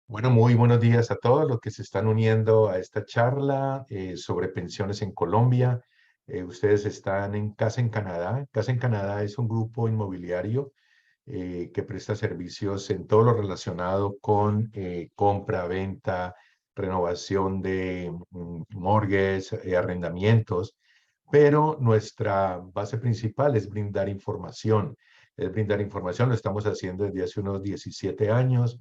Bueno, muy buenos días a todos los que se están uniendo a esta charla sobre pensiones en Colombia. Ustedes están en Casa en Canadá. Casa en Canadá es un grupo inmobiliario que presta servicios en todo lo relacionado con compra, venta, renovación de mortgages, arrendamientos, pero nuestra base principal es brindar información. Es brindar información, lo estamos haciendo desde hace unos 17 años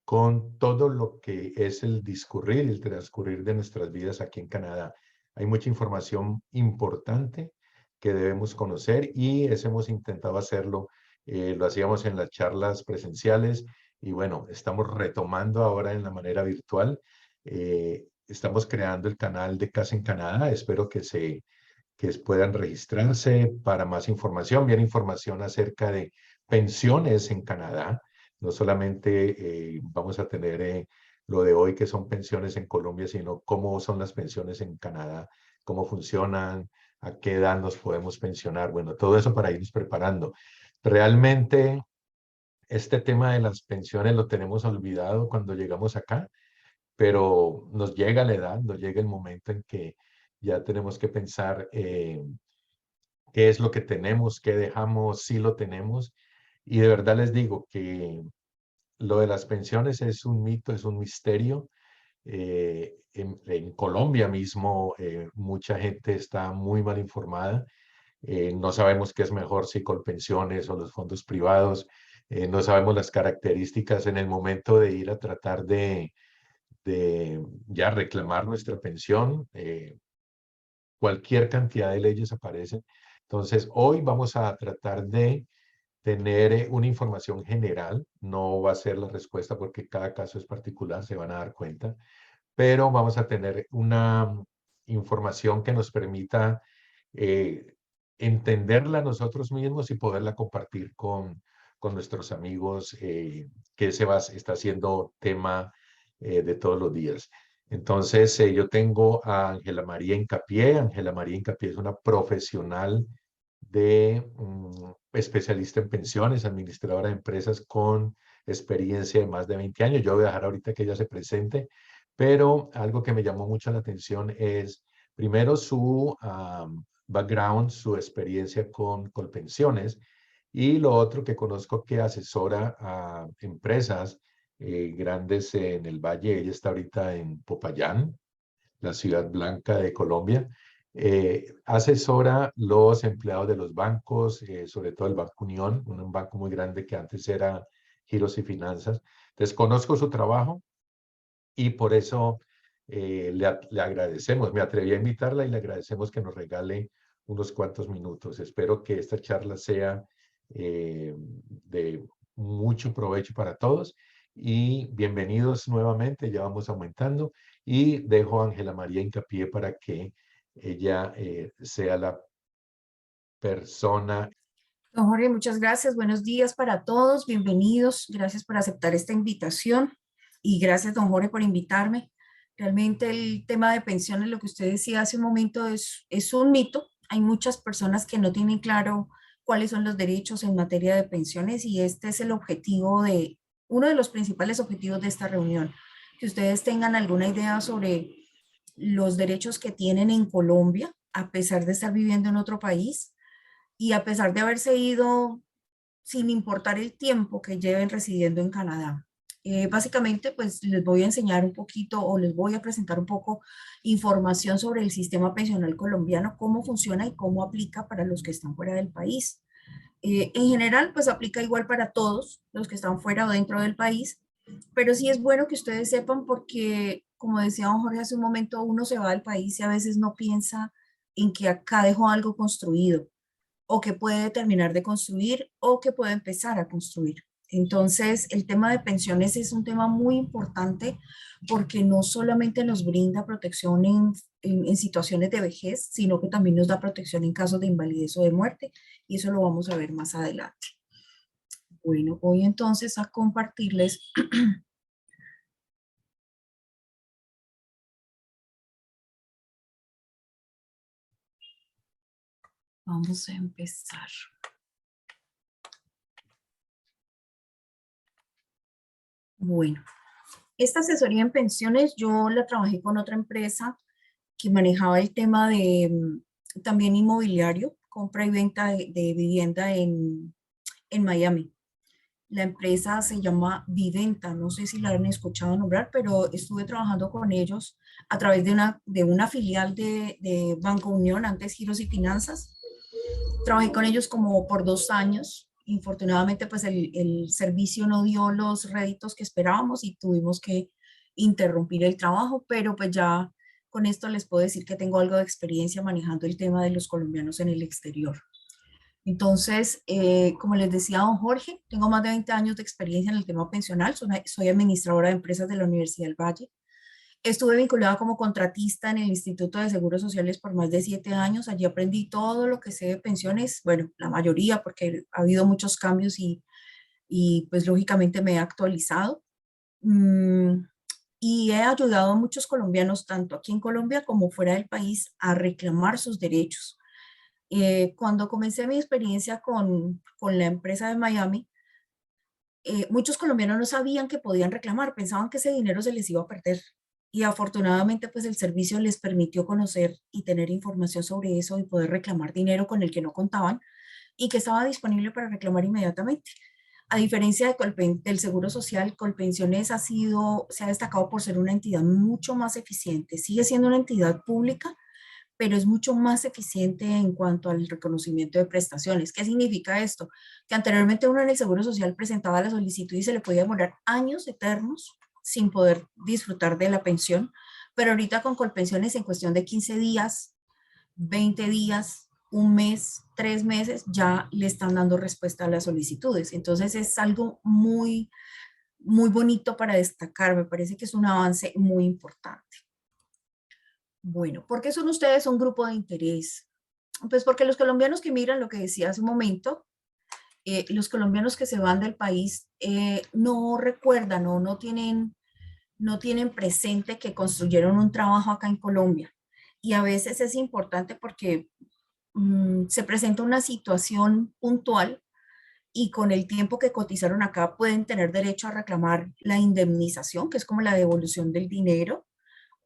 con todo lo que es el discurrir, el transcurrir de nuestras vidas aquí en Canadá. Hay mucha información importante que debemos conocer y eso hemos intentado hacerlo. Lo hacíamos en las charlas presenciales y bueno, estamos retomando ahora en la manera virtual. Estamos creando el canal de Casa en Canadá. Espero que puedan registrarse para más información. Viene información acerca de pensiones en Canadá. No solamente vamos a tener lo de hoy, que son pensiones en Colombia, sino cómo son las pensiones en Canadá, cómo funcionan, a qué edad nos podemos pensionar. Bueno, todo eso para irnos preparando. Realmente, este tema de las pensiones lo tenemos olvidado cuando llegamos acá, pero nos llega la edad, nos llega el momento en que ya tenemos que pensar qué es lo que tenemos, qué dejamos, si lo tenemos. Y de verdad les digo que lo de las pensiones es un mito, es un misterio. En Colombia mismo mucha gente está muy mal informada. No sabemos qué es mejor, si Colpensiones o los fondos privados. No sabemos las características en el momento de ir a tratar de ya reclamar nuestra pensión. Cualquier cantidad de leyes aparecen. Entonces, hoy vamos a tratar de tener una información general. No va a ser la respuesta porque cada caso es particular, se van a dar cuenta, pero vamos a tener una información que nos permita eh, entenderla nosotros mismos y poderla compartir con nuestros amigos, que está siendo tema de todos los días. Entonces, yo tengo a Ángela María Incapié. Ángela María Incapié es una profesional especialista en pensiones, administradora de empresas con experiencia de más de 20 años. Yo voy a dejar ahorita que ella se presente, pero algo que me llamó mucho la atención es, primero, su background, su experiencia con Colpensiones, y lo otro que conozco, que asesora a empresas grandes en el Valle. Ella está ahorita en Popayán, la ciudad blanca de Colombia. Asesora los empleados de los bancos, sobre todo el Banco Unión, un banco muy grande que antes era Giros y Finanzas. Desconozco su trabajo y por eso le agradecemos. Me atreví a invitarla y le agradecemos que nos regale unos cuantos minutos. Espero que esta charla sea de mucho provecho para todos y bienvenidos nuevamente. Ya vamos aumentando y dejo a Ángela María Incapié para que ella sea la persona. Don Jorge, muchas gracias. Buenos días para todos. Bienvenidos. Gracias por aceptar esta invitación y gracias, don Jorge, por invitarme. Realmente el tema de pensiones, lo que usted decía hace un momento, es un mito. Hay muchas personas que no tienen claro cuáles son los derechos en materia de pensiones y este es el objetivo uno de los principales objetivos de esta reunión. Que ustedes tengan alguna idea sobre los derechos que tienen en Colombia, a pesar de estar viviendo en otro país y a pesar de haberse ido sin importar el tiempo que lleven residiendo en Canadá. Básicamente, pues les voy a enseñar un poquito o les voy a presentar un poco información sobre el sistema pensional colombiano, cómo funciona y cómo aplica para los que están fuera del país. En general, pues aplica igual para todos los que están fuera o dentro del país, pero sí es bueno que ustedes sepan porque, como decía don Jorge hace un momento, uno se va del país y a veces no piensa en que acá dejó algo construido o que puede terminar de construir o que puede empezar a construir. Entonces, el tema de pensiones es un tema muy importante porque no solamente nos brinda protección en situaciones de vejez, sino que también nos da protección en casos de invalidez o de muerte, y eso lo vamos a ver más adelante. Bueno, voy entonces a compartirles. Vamos a empezar. Bueno, Esta asesoría en pensiones yo la trabajé con otra empresa que manejaba el tema de también inmobiliario, compra y venta de vivienda en Miami. La empresa se llama Viventa, no sé si la han escuchado nombrar, pero estuve trabajando con ellos a través de una filial de Banco Unión, antes Giros y Finanzas. Trabajé con ellos como por 2 años. Infortunadamente, pues el servicio no dio los réditos que esperábamos y tuvimos que interrumpir el trabajo, pero pues ya con esto les puedo decir que tengo algo de experiencia manejando el tema de los colombianos en el exterior. Entonces, como les decía don Jorge, tengo más de 20 años de experiencia en el tema pensional, soy administradora de empresas de la Universidad del Valle. Estuve vinculada como contratista en el Instituto de Seguros Sociales por más de 7 años. Allí aprendí todo lo que sé de pensiones, bueno, la mayoría, porque ha habido muchos cambios y pues lógicamente me he actualizado. Mm, y he ayudado a muchos colombianos, tanto aquí en Colombia como fuera del país, a reclamar sus derechos. Cuando comencé mi experiencia con la empresa de Miami, muchos colombianos no sabían que podían reclamar, pensaban que ese dinero se les iba a perder. Y afortunadamente, pues el servicio les permitió conocer y tener información sobre eso y poder reclamar dinero con el que no contaban y que estaba disponible para reclamar inmediatamente. A diferencia del Seguro Social, Colpensiones se ha destacado por ser una entidad mucho más eficiente. Sigue siendo una entidad pública, pero es mucho más eficiente en cuanto al reconocimiento de prestaciones. ¿Qué significa esto? Que anteriormente uno en el Seguro Social presentaba la solicitud y se le podía demorar años eternos sin poder disfrutar de la pensión, pero ahorita con Colpensiones en cuestión de 15 días, 20 días, un mes, 3 meses, ya le están dando respuesta a las solicitudes. Entonces es algo muy, muy bonito para destacar. Me parece que es un avance muy importante. Bueno, ¿por qué son ustedes un grupo de interés? Pues porque los colombianos que migran, lo que decía hace un momento, los colombianos que se van del país no recuerdan o no tienen presente que construyeron un trabajo acá en Colombia. Y a veces es importante porque se presenta una situación puntual y con el tiempo que cotizaron acá pueden tener derecho a reclamar la indemnización, que es como la devolución del dinero,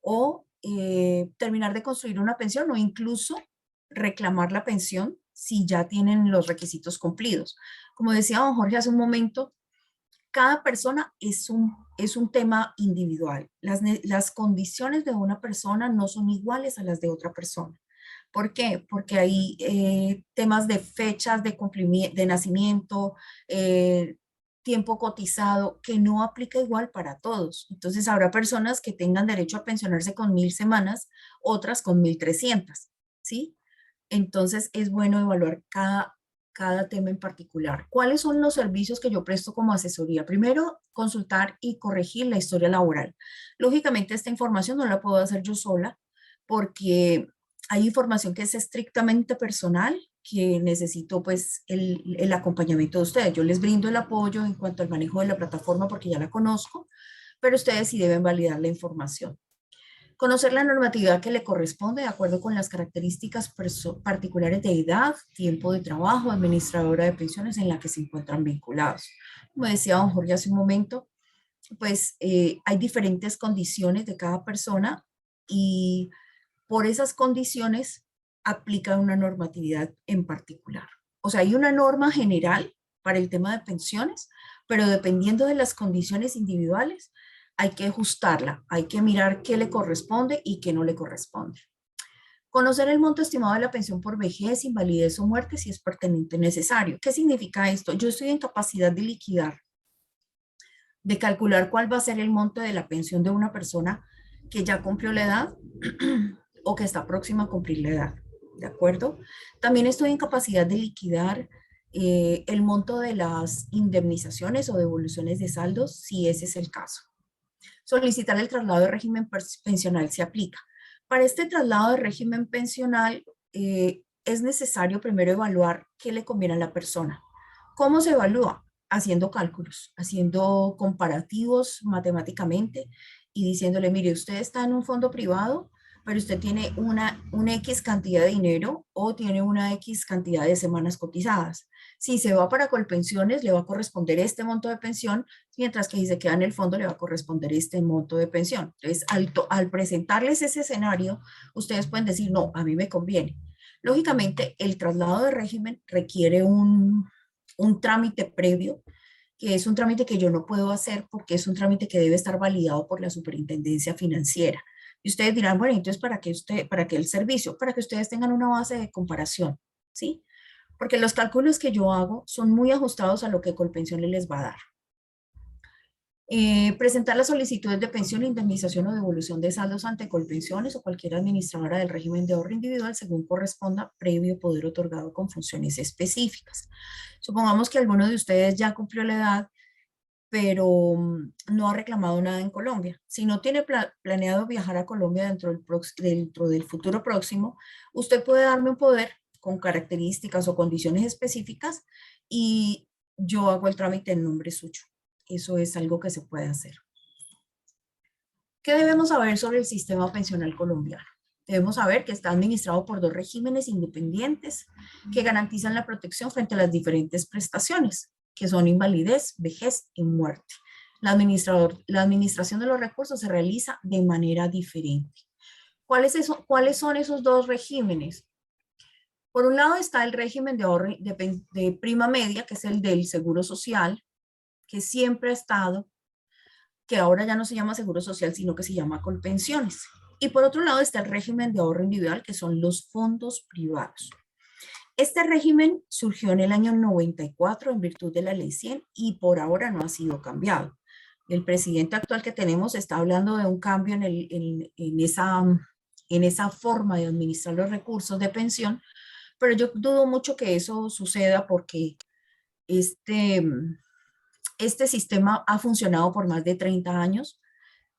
o terminar de construir una pensión o incluso reclamar la pensión si ya tienen los requisitos cumplidos. Como decía don Jorge hace un momento, cada persona es un tema individual. Las condiciones de una persona no son iguales a las de otra persona. ¿Por qué? Porque hay temas de fechas de cumplimiento, de nacimiento, eh, tiempo cotizado, que no aplica igual para todos. Entonces, habrá personas que tengan derecho a pensionarse con 1.000 semanas, otras con 1.300, ¿sí? Entonces, es bueno evaluar cada tema en particular. ¿Cuáles son los servicios que yo presto como asesoría? Primero, consultar y corregir la historia laboral. Lógicamente, esta información no la puedo hacer yo sola porque hay información que es estrictamente personal, que necesito pues el acompañamiento de ustedes. Yo les brindo el apoyo en cuanto al manejo de la plataforma porque ya la conozco, pero ustedes sí deben validar la información. Conocer la normatividad que le corresponde de acuerdo con las características particulares de edad, tiempo de trabajo, administradora de pensiones en la que se encuentran vinculados. Como decía don Jorge hace un momento, pues hay diferentes condiciones de cada persona y por esas condiciones aplica una normatividad en particular. O sea, hay una norma general para el tema de pensiones, pero dependiendo de las condiciones individuales, hay que ajustarla, hay que mirar qué le corresponde y qué no le corresponde. Conocer el monto estimado de la pensión por vejez, invalidez o muerte si es pertinente y necesario. ¿Qué significa esto? Yo estoy en capacidad de liquidar, de calcular cuál va a ser el monto de la pensión de una persona que ya cumplió la edad o que está próxima a cumplir la edad, ¿de acuerdo? También estoy en capacidad de liquidar el monto de las indemnizaciones o devoluciones de saldos, si ese es el caso. Solicitar el traslado de régimen pensional se aplica. Para este traslado de régimen pensional es necesario primero evaluar qué le conviene a la persona. ¿Cómo se evalúa? Haciendo cálculos, haciendo comparativos matemáticamente y diciéndole, mire, usted está en un fondo privado, pero usted tiene una X cantidad de dinero o tiene una X cantidad de semanas cotizadas. Si se va para Colpensiones, le va a corresponder este monto de pensión, mientras que si se queda en el fondo, le va a corresponder este monto de pensión. Entonces, al presentarles ese escenario, ustedes pueden decir, no, a mí me conviene. Lógicamente, el traslado de régimen requiere un trámite previo, que es un trámite que yo no puedo hacer porque es un trámite que debe estar validado por la Superintendencia Financiera. Y ustedes dirán, bueno, entonces, para qué el servicio? Para que ustedes tengan una base de comparación, ¿sí? Porque los cálculos que yo hago son muy ajustados a lo que Colpensiones les va a dar. Presentar las solicitudes de pensión, indemnización o devolución de saldos ante Colpensiones o cualquier administradora del régimen de ahorro individual según corresponda, previo poder otorgado con funciones específicas. Supongamos que alguno de ustedes ya cumplió la edad, pero no ha reclamado nada en Colombia. Si no tiene planeado viajar a Colombia dentro del futuro próximo, usted puede darme un poder con características o condiciones específicas y yo hago el trámite en nombre suyo. Eso es algo que se puede hacer. ¿Qué debemos saber sobre el sistema pensional colombiano? Debemos saber que está administrado por dos regímenes independientes que garantizan la protección frente a las diferentes prestaciones, que son invalidez, vejez y muerte. La administración de los recursos se realiza de manera diferente. ¿Cuáles son esos dos regímenes? Por un lado está el régimen de ahorro de prima media, que es el del Seguro Social, que siempre ha estado, que ahora ya no se llama Seguro Social, sino que se llama Colpensiones. Y por otro lado está el régimen de ahorro individual, que son los fondos privados. Este régimen surgió en el año 94 en virtud de la Ley 100 y por ahora no ha sido cambiado. El presidente actual que tenemos está hablando de un cambio en esa forma de administrar los recursos de pensión, pero yo dudo mucho que eso suceda porque este sistema ha funcionado por más de 30 años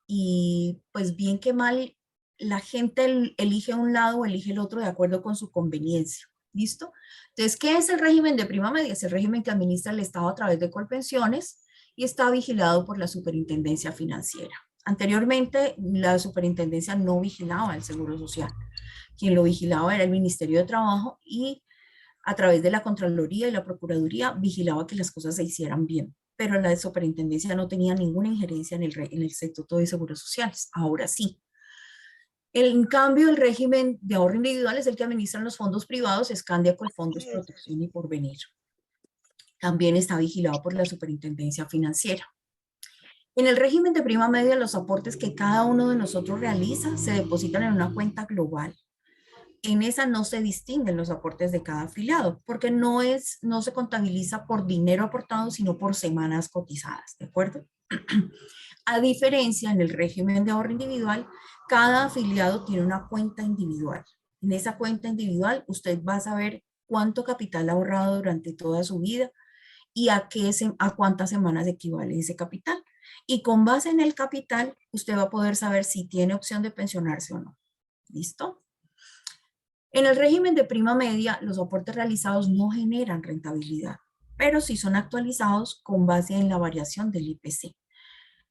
y pues bien que mal, la gente elige un lado o elige el otro de acuerdo con su conveniencia. ¿Listo? Entonces, ¿qué es el régimen de prima media? Es el régimen que administra el Estado a través de Colpensiones y está vigilado por la Superintendencia Financiera. Anteriormente, la Superintendencia no vigilaba el Seguro Social. Quien lo vigilaba era el Ministerio de Trabajo y a través de la Contraloría y la Procuraduría vigilaba que las cosas se hicieran bien, pero la superintendencia no tenía ninguna injerencia en el Estatuto de Seguros Sociales. Ahora sí. En cambio, el régimen de ahorro individual es el que administran los fondos privados, Scandia, Colfondos, Protección y Porvenir. También está vigilado por la Superintendencia Financiera. En el régimen de prima media, los aportes que cada uno de nosotros realiza se depositan en una cuenta global. En esa no se distinguen los aportes de cada afiliado, porque no se contabiliza por dinero aportado, sino por semanas cotizadas, ¿de acuerdo? A diferencia, en el régimen de ahorro individual, cada afiliado tiene una cuenta individual. En esa cuenta individual, usted va a saber cuánto capital ha ahorrado durante toda su vida y a cuántas semanas equivale ese capital. Y con base en el capital, usted va a poder saber si tiene opción de pensionarse o no. ¿Listo? En el régimen de prima media, los aportes realizados no generan rentabilidad, pero sí son actualizados con base en la variación del IPC.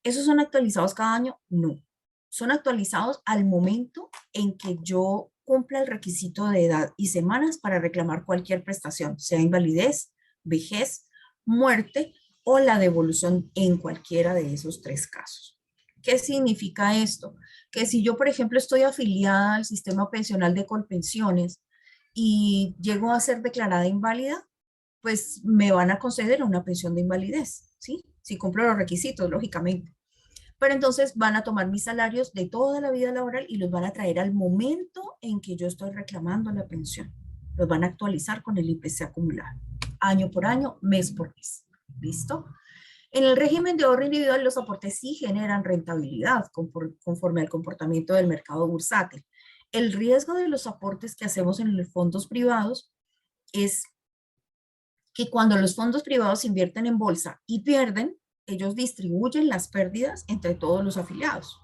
¿Esos son actualizados cada año? No. Son actualizados al momento en que yo cumpla el requisito de edad y semanas para reclamar cualquier prestación, sea invalidez, vejez, muerte o la devolución en cualquiera de esos tres casos. ¿Qué significa esto? Que si yo, por ejemplo, estoy afiliada al sistema pensional de Colpensiones y llego a ser declarada inválida, pues me van a conceder una pensión de invalidez, ¿sí? Si cumplo los requisitos, lógicamente. Pero entonces van a tomar mis salarios de toda la vida laboral y los van a traer al momento en que yo estoy reclamando la pensión. Los van a actualizar con el IPC acumulado, año por año, mes por mes. ¿Listo? En el régimen de ahorro individual, los aportes sí generan rentabilidad conforme al comportamiento del mercado bursátil. El riesgo de los aportes que hacemos en los fondos privados es que cuando los fondos privados invierten en bolsa y pierden, ellos distribuyen las pérdidas entre todos los afiliados.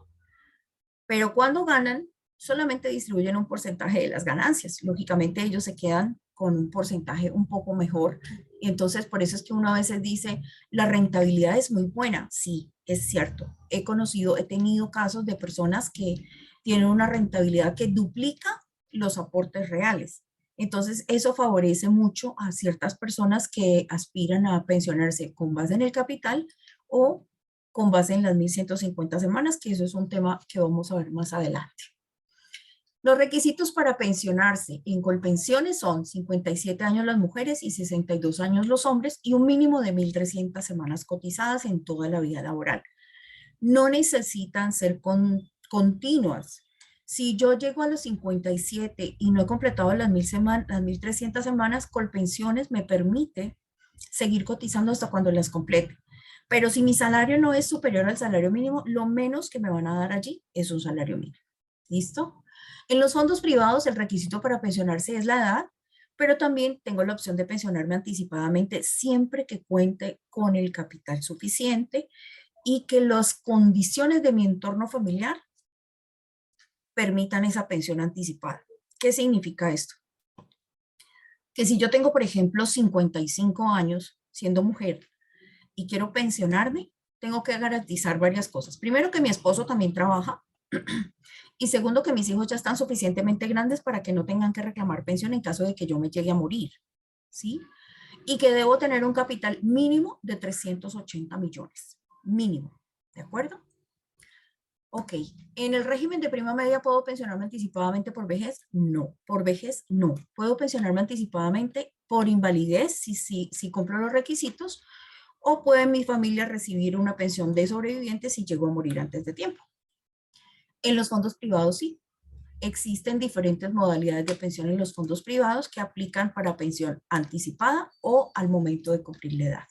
Pero cuando ganan, solamente distribuyen un porcentaje de las ganancias. Lógicamente ellos se quedan con un porcentaje un poco mejor. Y entonces por eso es que uno a veces dice, la rentabilidad es muy buena. Sí, es cierto. He tenido casos de personas que tienen una rentabilidad que duplica los aportes reales. Entonces, eso favorece mucho a ciertas personas que aspiran a pensionarse con base en el capital o con base en las 1.150 semanas, que eso es un tema que vamos a ver más adelante. Los requisitos para pensionarse en Colpensiones son 57 años las mujeres y 62 años los hombres y un mínimo de 1.300 semanas cotizadas en toda la vida laboral. No necesitan ser continuas. Si yo llego a los 57 y no he completado las 1.300 semanas, Colpensiones me permite seguir cotizando hasta cuando las complete. Pero si mi salario no es superior al salario mínimo, lo menos que me van a dar allí es un salario mínimo. ¿Listo? En los fondos privados, el requisito para pensionarse es la edad, pero también tengo la opción de pensionarme anticipadamente siempre que cuente con el capital suficiente y que las condiciones de mi entorno familiar permitan esa pensión anticipada. ¿Qué significa esto? Que si yo tengo, por ejemplo, 55 años siendo mujer y quiero pensionarme, tengo que garantizar varias cosas. Primero, que mi esposo también trabaja. Y segundo, que mis hijos ya están suficientemente grandes para que no tengan que reclamar pensión en caso de que yo me llegue a morir, ¿sí? Y que debo tener un capital mínimo de 380 millones, mínimo, ¿de acuerdo? Ok, ¿en el régimen de prima media puedo pensionarme anticipadamente por vejez? No, por vejez no. ¿Puedo pensionarme anticipadamente por invalidez si cumplo los requisitos? ¿O puede mi familia recibir una pensión de sobreviviente si llego a morir antes de tiempo? En los fondos privados sí. Existen diferentes modalidades de pensión en los fondos privados que aplican para pensión anticipada o al momento de cumplir la edad.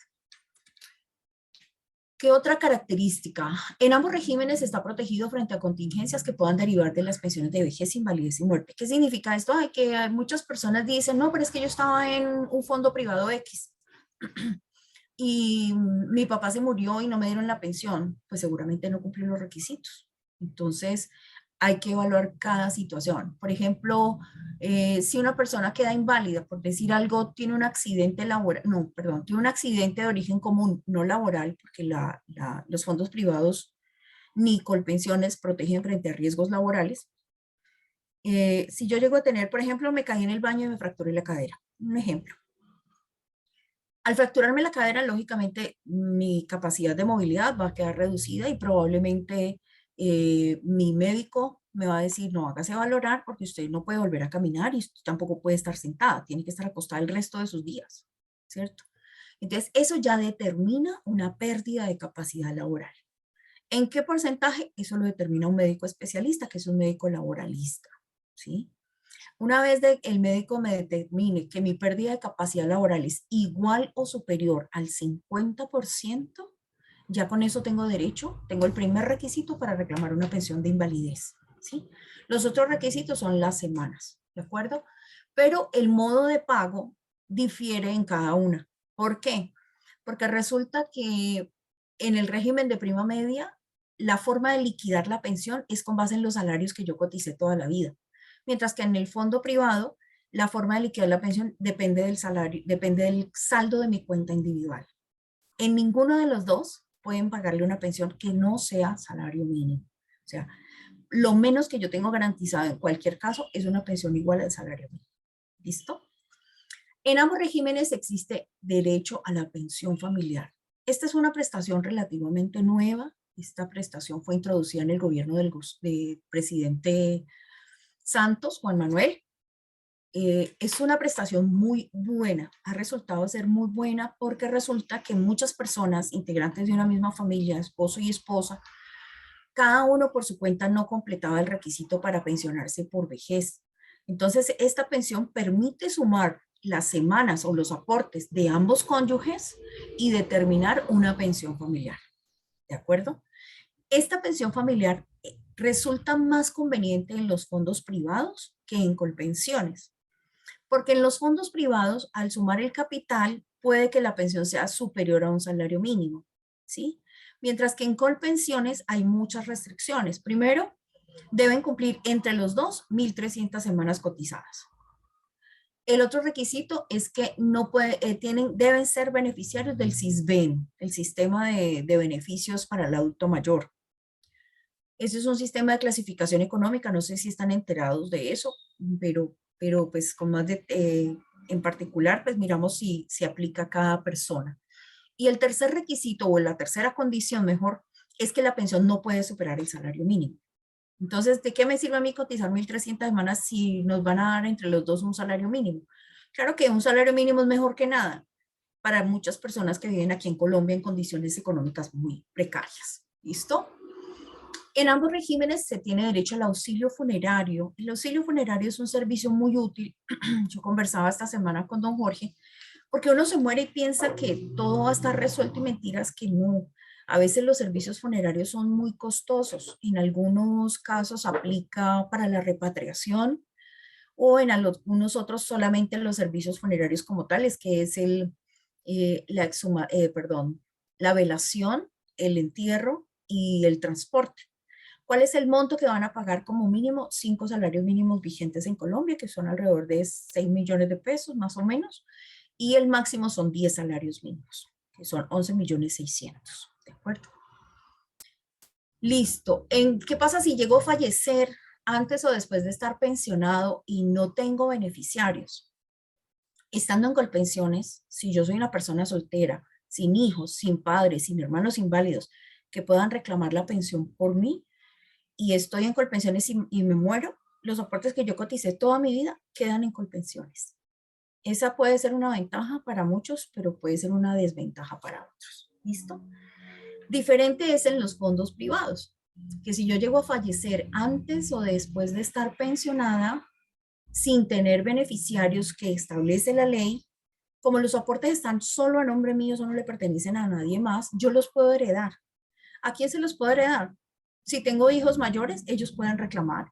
¿Qué otra característica? En ambos regímenes está protegido frente a contingencias que puedan derivar de las pensiones de vejez, invalidez y muerte. ¿Qué significa esto? Ay, que muchas personas dicen, no, pero es que yo estaba en un fondo privado X y mi papá se murió y no me dieron la pensión. Pues seguramente no cumplió los requisitos. Entonces, hay que evaluar cada situación. Por ejemplo, si una persona queda inválida, por decir algo, tiene un accidente laboral, no, perdón, tiene un accidente de origen común, no laboral, porque los fondos privados ni Colpensiones protegen frente a riesgos laborales. Si yo llego a tener, por ejemplo, me caí en el baño y me fracturé la cadera, un ejemplo. Al fracturarme la cadera, lógicamente, mi capacidad de movilidad va a quedar reducida y probablemente mi médico me va a decir, no, hágase valorar porque usted no puede volver a caminar y usted tampoco puede estar sentada, tiene que estar acostada el resto de sus días, ¿cierto? Entonces, eso ya determina una pérdida de capacidad laboral. ¿En qué porcentaje? Eso lo determina un médico especialista, que es un médico laboralista, ¿sí? Una vez el médico me determine que mi pérdida de capacidad laboral es igual o superior al 50%, ya con eso tengo derecho, tengo el primer requisito para reclamar una pensión de invalidez, ¿sí? Los otros requisitos son las semanas, ¿de acuerdo? Pero el modo de pago difiere en cada una. ¿Por qué? Porque resulta que en el régimen de prima media, la forma de liquidar la pensión es con base en los salarios que yo coticé toda la vida. Mientras que en el fondo privado, la forma de liquidar la pensión depende del salario, depende del saldo de mi cuenta individual. En ninguno de los dos pueden pagarle una pensión que no sea salario mínimo. O sea, lo menos que yo tengo garantizado en cualquier caso es una pensión igual al salario mínimo. ¿Listo? En ambos regímenes existe derecho a la pensión familiar. Esta es una prestación relativamente nueva. Esta prestación fue introducida en el gobierno del presidente Santos, Juan Manuel. Es una prestación muy buena, ha resultado ser muy buena porque resulta que muchas personas, integrantes de una misma familia, esposo y esposa, cada uno por su cuenta no completaba el requisito para pensionarse por vejez. Entonces, esta pensión permite sumar las semanas o los aportes de ambos cónyuges y determinar una pensión familiar. ¿De acuerdo? Esta pensión familiar resulta más conveniente en los fondos privados que en Colpensiones. Porque en los fondos privados, al sumar el capital, puede que la pensión sea superior a un salario mínimo, ¿sí? Mientras que en Colpensiones hay muchas restricciones. Primero, deben cumplir entre los dos 1.300 semanas cotizadas. El otro requisito es que no deben ser beneficiarios del SISBEN, el Sistema de Beneficios para el Adulto Mayor. Ese es un sistema de clasificación económica, no sé si están enterados de eso, pero pero pues con más de, en particular, pues miramos si aplica a cada persona. Y el tercer requisito o la tercera condición mejor es que la pensión no puede superar el salario mínimo. Entonces, ¿de qué me sirve a mí cotizar 1.300 semanas si nos van a dar entre los dos un salario mínimo? Claro que un salario mínimo es mejor que nada para muchas personas que viven aquí en Colombia en condiciones económicas muy precarias. ¿Listo? En ambos regímenes se tiene derecho al auxilio funerario. El auxilio funerario es un servicio muy útil. Yo conversaba esta semana con don Jorge, porque uno se muere y piensa que todo va a estar resuelto y mentiras que no. A veces los servicios funerarios son muy costosos. En algunos casos aplica para la repatriación o en algunos otros solamente los servicios funerarios como tales, que es la velación, el entierro y el transporte. ¿Cuál es el monto que van a pagar como mínimo? 5 salarios mínimos vigentes en Colombia, que son alrededor de 6 millones de pesos, más o menos, y el máximo son 10 salarios mínimos, que son 11 millones 600, ¿de acuerdo? Listo. ¿Qué pasa si llego a fallecer antes o después de estar pensionado y no tengo beneficiarios? Estando en Colpensiones, si yo soy una persona soltera, sin hijos, sin padres, sin hermanos inválidos, que puedan reclamar la pensión por mí, y estoy en Colpensiones y me muero, los aportes que yo coticé toda mi vida quedan en Colpensiones. Esa puede ser una ventaja para muchos, pero puede ser una desventaja para otros. ¿Listo? Diferente es en los fondos privados, que si yo llego a fallecer antes o después de estar pensionada, sin tener beneficiarios que establece la ley, como los aportes están solo a nombre mío, o no le pertenecen a nadie más, yo los puedo heredar. ¿A quién se los puedo heredar? Si tengo hijos mayores, ellos pueden reclamar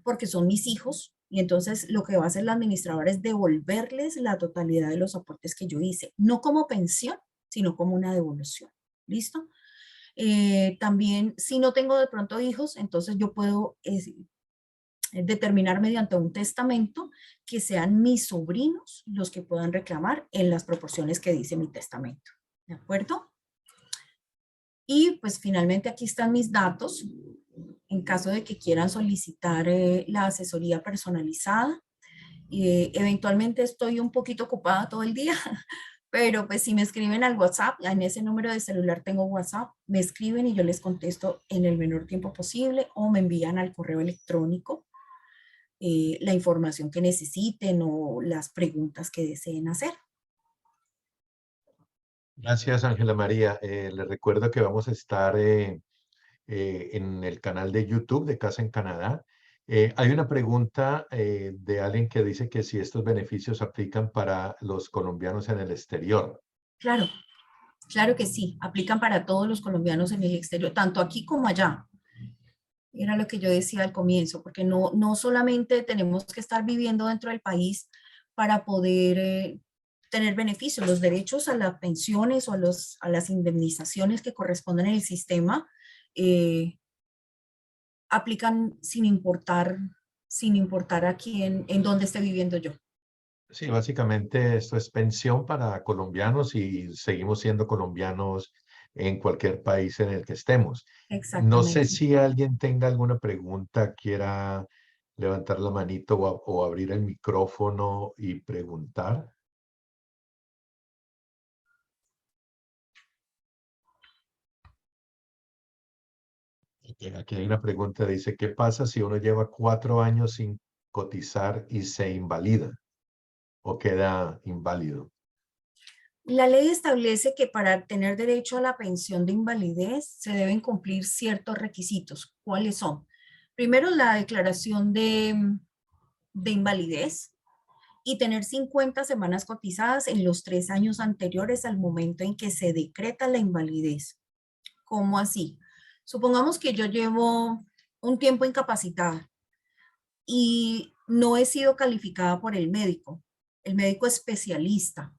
porque son mis hijos y entonces lo que va a hacer la administradora es devolverles la totalidad de los aportes que yo hice, no como pensión, sino como una devolución. ¿Listo? También, si no tengo de pronto hijos, entonces yo puedo determinar mediante un testamento que sean mis sobrinos los que puedan reclamar en las proporciones que dice mi testamento. ¿De acuerdo? Y pues finalmente aquí están mis datos en caso de que quieran solicitar la asesoría personalizada. Eventualmente estoy un poquito ocupada todo el día, pero pues si me escriben al WhatsApp, en ese número de celular tengo WhatsApp, me escriben y yo les contesto en el menor tiempo posible o me envían al correo electrónico la información que necesiten o las preguntas que deseen hacer. Gracias, Ángela María. Les recuerdo que vamos a estar en el canal de YouTube de Casa en Canadá. Hay una pregunta de alguien que dice que si estos beneficios aplican para los colombianos en el exterior. Claro, claro que sí, aplican para todos los colombianos en el exterior, tanto aquí como allá. Era lo que yo decía al comienzo, porque no solamente tenemos que estar viviendo dentro del país para poder tener beneficios, los derechos a las pensiones o a las indemnizaciones que corresponden en el sistema eh, aplican sin importar aquí en dónde esté viviendo yo. Sí, básicamente esto es pensión para colombianos y seguimos siendo colombianos en cualquier país en el que estemos. No sé Exactamente. si alguien tenga alguna pregunta, quiera levantar la manito o abrir el micrófono y preguntar. Aquí hay una pregunta, dice, ¿qué pasa si uno lleva 4 años sin cotizar y se invalida o queda inválido? La ley establece que para tener derecho a la pensión de invalidez se deben cumplir ciertos requisitos. ¿Cuáles son? Primero, la declaración de invalidez y tener 50 semanas cotizadas en los 3 años anteriores al momento en que se decreta la invalidez. ¿Cómo así? Supongamos que yo llevo un tiempo incapacitada y no he sido calificada por el médico especialista.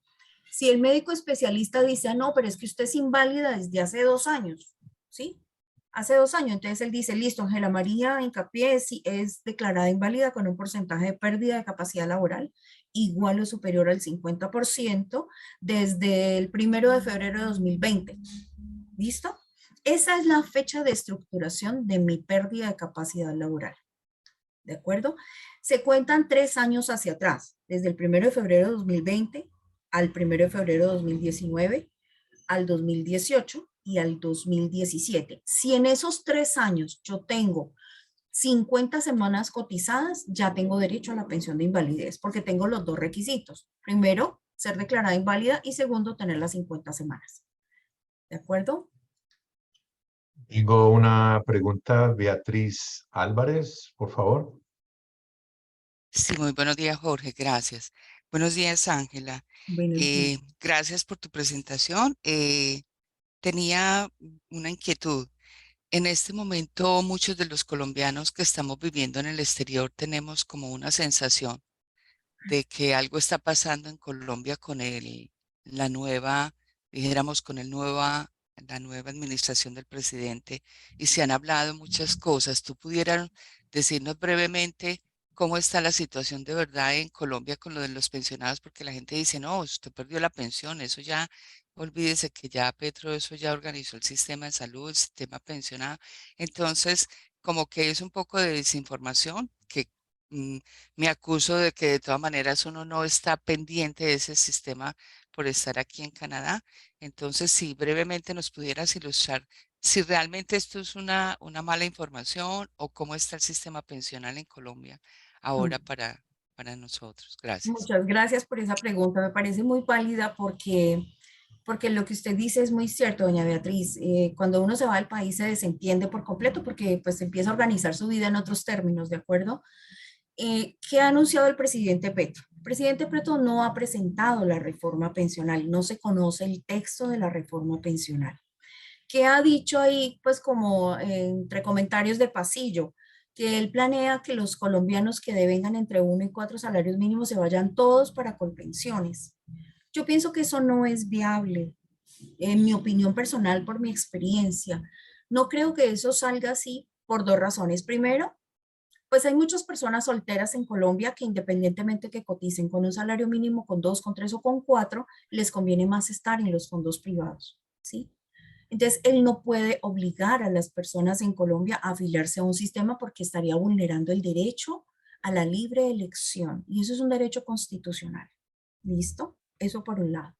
Si el médico especialista dice, ah, no, pero es que usted es inválida desde hace 2 años, ¿sí? Hace 2 años, entonces él dice, listo, Ángela María Hincapié es declarada inválida con un porcentaje de pérdida de capacidad laboral igual o superior al 50% desde el 1 de febrero de 2020. ¿Listo? Esa es la fecha de estructuración de mi pérdida de capacidad laboral. ¿de acuerdo? Se cuentan 3 años hacia atrás, desde el 1 de febrero de 2020 al 1 de febrero de 2019, al 2018 y al 2017. Si en esos 3 años yo tengo 50 semanas cotizadas, ya tengo derecho a la pensión de invalidez, porque tengo los dos requisitos. Primero, ser declarada inválida y segundo, tener las 50 semanas. ¿De acuerdo? Tengo una pregunta, Beatriz Álvarez, por favor. Sí, muy buenos días, Jorge, gracias. Buenos días, Ángela. Buenos días. Gracias por tu presentación. Tenía una inquietud. En este momento, muchos de los colombianos que estamos viviendo en el exterior tenemos como una sensación de que algo está pasando en Colombia con la nueva, dijéramos, con la nueva administración del presidente, y se han hablado muchas cosas. ¿Tú pudieras decirnos brevemente cómo está la situación de verdad en Colombia con lo de los pensionados? Porque la gente dice, no, usted perdió la pensión, eso ya, olvídese que ya Petro, eso ya organizó el sistema de salud, el sistema pensionado. Entonces, como que es un poco de desinformación que mm, me acuso de que de todas maneras uno no está pendiente de ese sistema por estar aquí en Canadá. Entonces, si brevemente nos pudieras ilustrar si realmente esto es una mala información o cómo está el sistema pensional en Colombia ahora para nosotros. Gracias. Muchas gracias por esa pregunta. Me parece muy válida porque lo que usted dice es muy cierto, doña Beatriz. Cuando uno se va del país se desentiende por completo porque pues empieza a organizar su vida en otros términos, ¿de acuerdo? ¿Qué ha anunciado el presidente Petro? El presidente Petro no ha presentado la reforma pensional, no se conoce el texto de la reforma pensional. ¿Qué ha dicho ahí, pues como entre comentarios de pasillo? Que él planea que los colombianos que devengan entre 1 y 4 salarios mínimos se vayan todos para Colpensiones. Yo pienso que eso no es viable, en mi opinión personal, por mi experiencia. No creo que eso salga así por dos razones. Primero, pues hay muchas personas solteras en Colombia que independientemente que coticen con un salario mínimo, con dos, con tres o con cuatro, les conviene más estar en los fondos privados, ¿sí? Entonces, él no puede obligar a las personas en Colombia a afiliarse a un sistema porque estaría vulnerando el derecho a la libre elección. Y eso es un derecho constitucional. ¿Listo? Eso por un lado.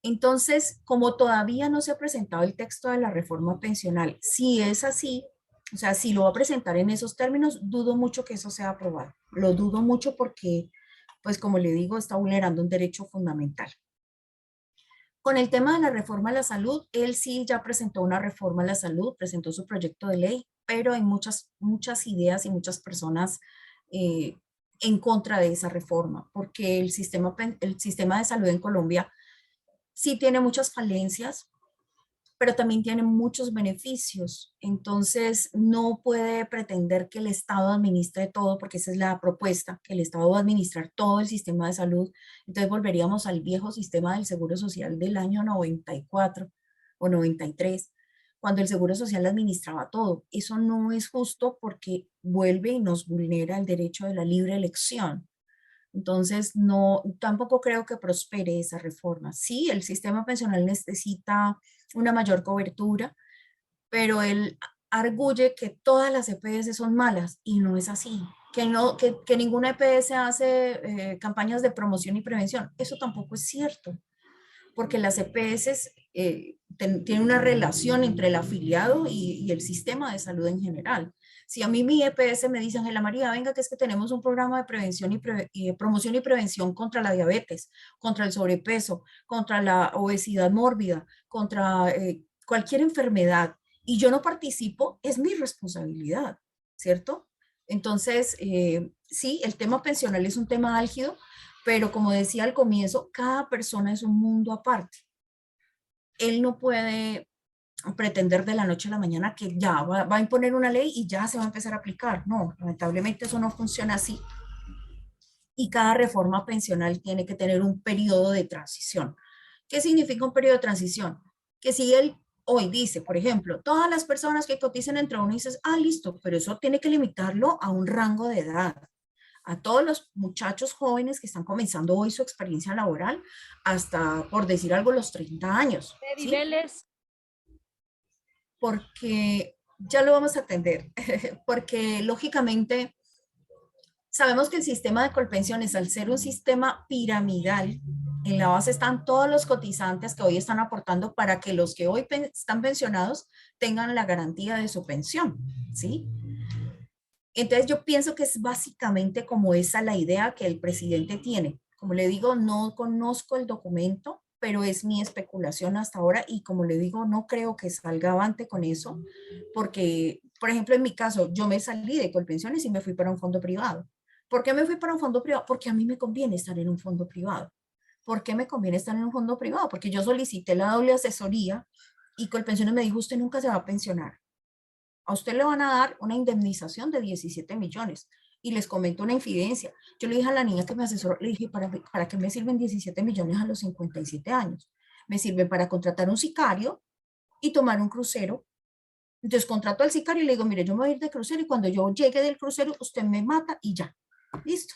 Entonces, como todavía no se ha presentado el texto de la reforma pensional, si es así, o sea, si lo va a presentar en esos términos, dudo mucho que eso sea aprobado. Lo dudo mucho porque, pues como le digo, está vulnerando un derecho fundamental. Con el tema de la reforma a la salud, él sí ya presentó una reforma a la salud, presentó su proyecto de ley, pero hay muchas ideas y muchas personas eh, en contra de esa reforma, porque el sistema de salud en Colombia sí tiene muchas falencias, pero también tiene muchos beneficios. Entonces, no puede pretender que el Estado administre todo, porque esa es la propuesta, que el Estado va a administrar todo el sistema de salud. Entonces, volveríamos al viejo sistema del Seguro Social del año 94 o 93, cuando el Seguro Social administraba todo. Eso no es justo porque vuelve y nos vulnera el derecho de la libre elección. Entonces, no, tampoco creo que prospere esa reforma. Sí, el sistema pensional necesita una mayor cobertura, pero él arguye que todas las EPS son malas y no es así, que, no, que ninguna EPS hace campañas de promoción y prevención. Eso tampoco es cierto, porque las EPS tienen una relación entre el afiliado y el sistema de salud en general. Si a mí mi EPS me dice, Ángela María, venga, que es que tenemos un programa de prevención y promoción y prevención contra la diabetes, contra el sobrepeso, contra la obesidad mórbida, contra cualquier enfermedad, y yo no participo, es mi responsabilidad, ¿cierto? Entonces, sí, el tema pensional es un tema álgido, pero como decía al comienzo, cada persona es un mundo aparte. Él no puede pretender de la noche a la mañana que ya va a imponer una ley y ya se va a empezar a aplicar. No, lamentablemente eso no funciona así. Y cada reforma pensional tiene que tener un periodo de transición. ¿Qué significa un periodo de transición? Que si él hoy dice, por ejemplo, todas las personas que coticen entre uno y dices, listo, pero eso tiene que limitarlo a un rango de edad, a todos los muchachos jóvenes que están comenzando hoy su experiencia laboral hasta, por decir algo, los 30 años. ¿Sí? Porque ya lo vamos a atender, porque lógicamente Sabemos que el sistema de Colpensiones, al ser un sistema piramidal, en la base están todos los cotizantes que hoy están aportando para que los que hoy están pensionados tengan la garantía de su pensión, ¿sí? Entonces yo pienso que es básicamente como esa la idea que el presidente tiene. Como le digo, no conozco el documento, pero es mi especulación hasta ahora y como le digo, no creo que salga avante con eso, porque, por ejemplo, en mi caso, yo me salí de Colpensiones y me fui para un fondo privado. ¿Por qué me fui para un fondo privado? Porque a mí me conviene estar en un fondo privado. ¿Por qué me conviene estar en un fondo privado? Porque yo solicité la doble asesoría y Colpensiones me dijo, usted nunca se va a pensionar. A usted le van a dar una indemnización de 17 millones. Y les comento una infidencia. Yo le dije a la niña que me asesoró, le dije, ¿para qué me sirven 17 millones a los 57 años? Me sirven para contratar un sicario y tomar un crucero. Entonces contrato al sicario y le digo, mire, yo me voy a ir de crucero y cuando yo llegue del crucero, usted me mata y ya. Listo.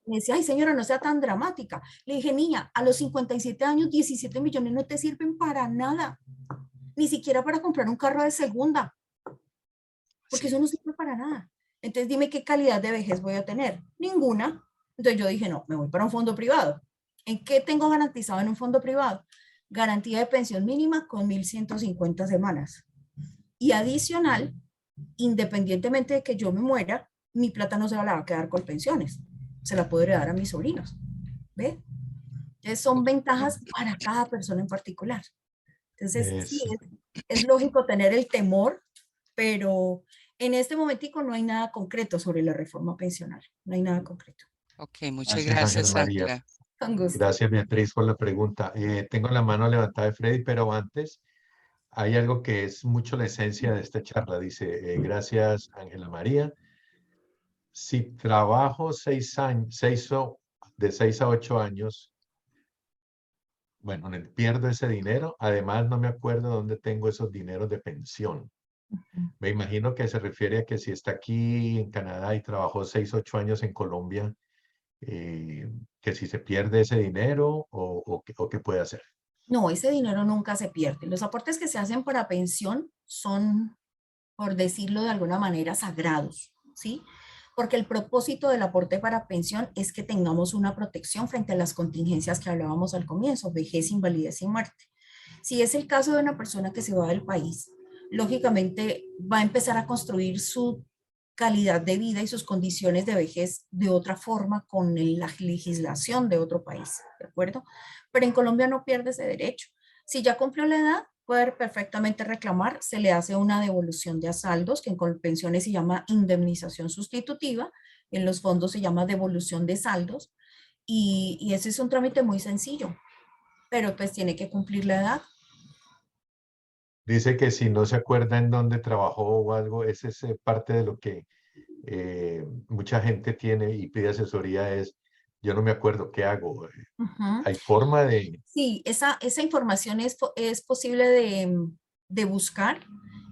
Me decía, ay señora, no sea tan dramática. Le dije, niña, a los 57 años, 17 millones no te sirven para nada. Ni siquiera para comprar un carro de segunda. Porque Sí. eso no sirve para nada. Entonces dime qué calidad de vejez voy a tener. Ninguna. Entonces yo dije, no, me voy para un fondo privado. ¿En qué tengo garantizado en un fondo privado? Garantía de pensión mínima con 1.150 semanas. Y adicional, independientemente de que yo me muera, mi plata no se la va a quedar con pensiones. Se la podré dar a mis sobrinos. ¿Ve? Entonces son ventajas para cada persona en particular. Entonces, sí, Es, es lógico tener el temor, pero en este momentico no hay nada concreto sobre la reforma pensional. No hay nada concreto. Ok, muchas Gracias, Ángela gracias, María. Ángela. Con gusto. Gracias, Beatriz, por la pregunta. Tengo la mano levantada de Freddy, pero antes hay algo que es mucho la esencia de esta charla. Dice, gracias, Ángela María. Si trabajo 6 años, de 6 a 8 años, bueno, pierdo ese dinero. Además, no me acuerdo dónde tengo esos dineros de pensión. Me imagino que se refiere a que si está aquí en Canadá y trabajó 6, 8 años en Colombia, que si se pierde ese dinero o qué puede hacer. No, ese dinero nunca se pierde. Los aportes que se hacen para pensión son, por decirlo de alguna manera, sagrados, ¿sí? Porque el propósito del aporte para pensión es que tengamos una protección frente a las contingencias que hablábamos al comienzo, vejez, invalidez y muerte. Si es el caso de una persona que se va del país, lógicamente va a empezar a construir su calidad de vida y sus condiciones de vejez de otra forma con la legislación de otro país, ¿de acuerdo? Pero en Colombia no pierde ese derecho. Si ya cumplió la edad, puede perfectamente reclamar, se le hace una devolución de asaldos, que en Colpensiones se llama indemnización sustitutiva, en los fondos se llama devolución de saldos, y ese es un trámite muy sencillo, pero pues tiene que cumplir la edad. Dice que si no se acuerda en dónde trabajó o algo, esa es parte de lo que mucha gente tiene y pide asesoría es, yo no me acuerdo qué hago. Ujú. ¿Hay forma de? Sí, esa información es posible de buscar.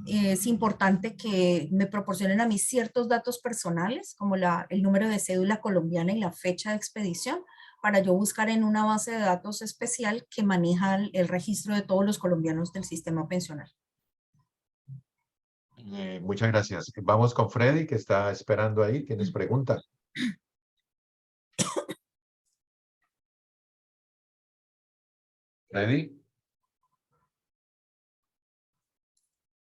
Es importante que me proporcionen a mí ciertos datos personales, como el número de cédula colombiana y la fecha de expedición, para yo buscar en una base de datos especial que maneja el registro de todos los colombianos del sistema pensional. Muchas gracias. Vamos con Freddy, que está esperando ahí. ¿Tienes pregunta? Freddy.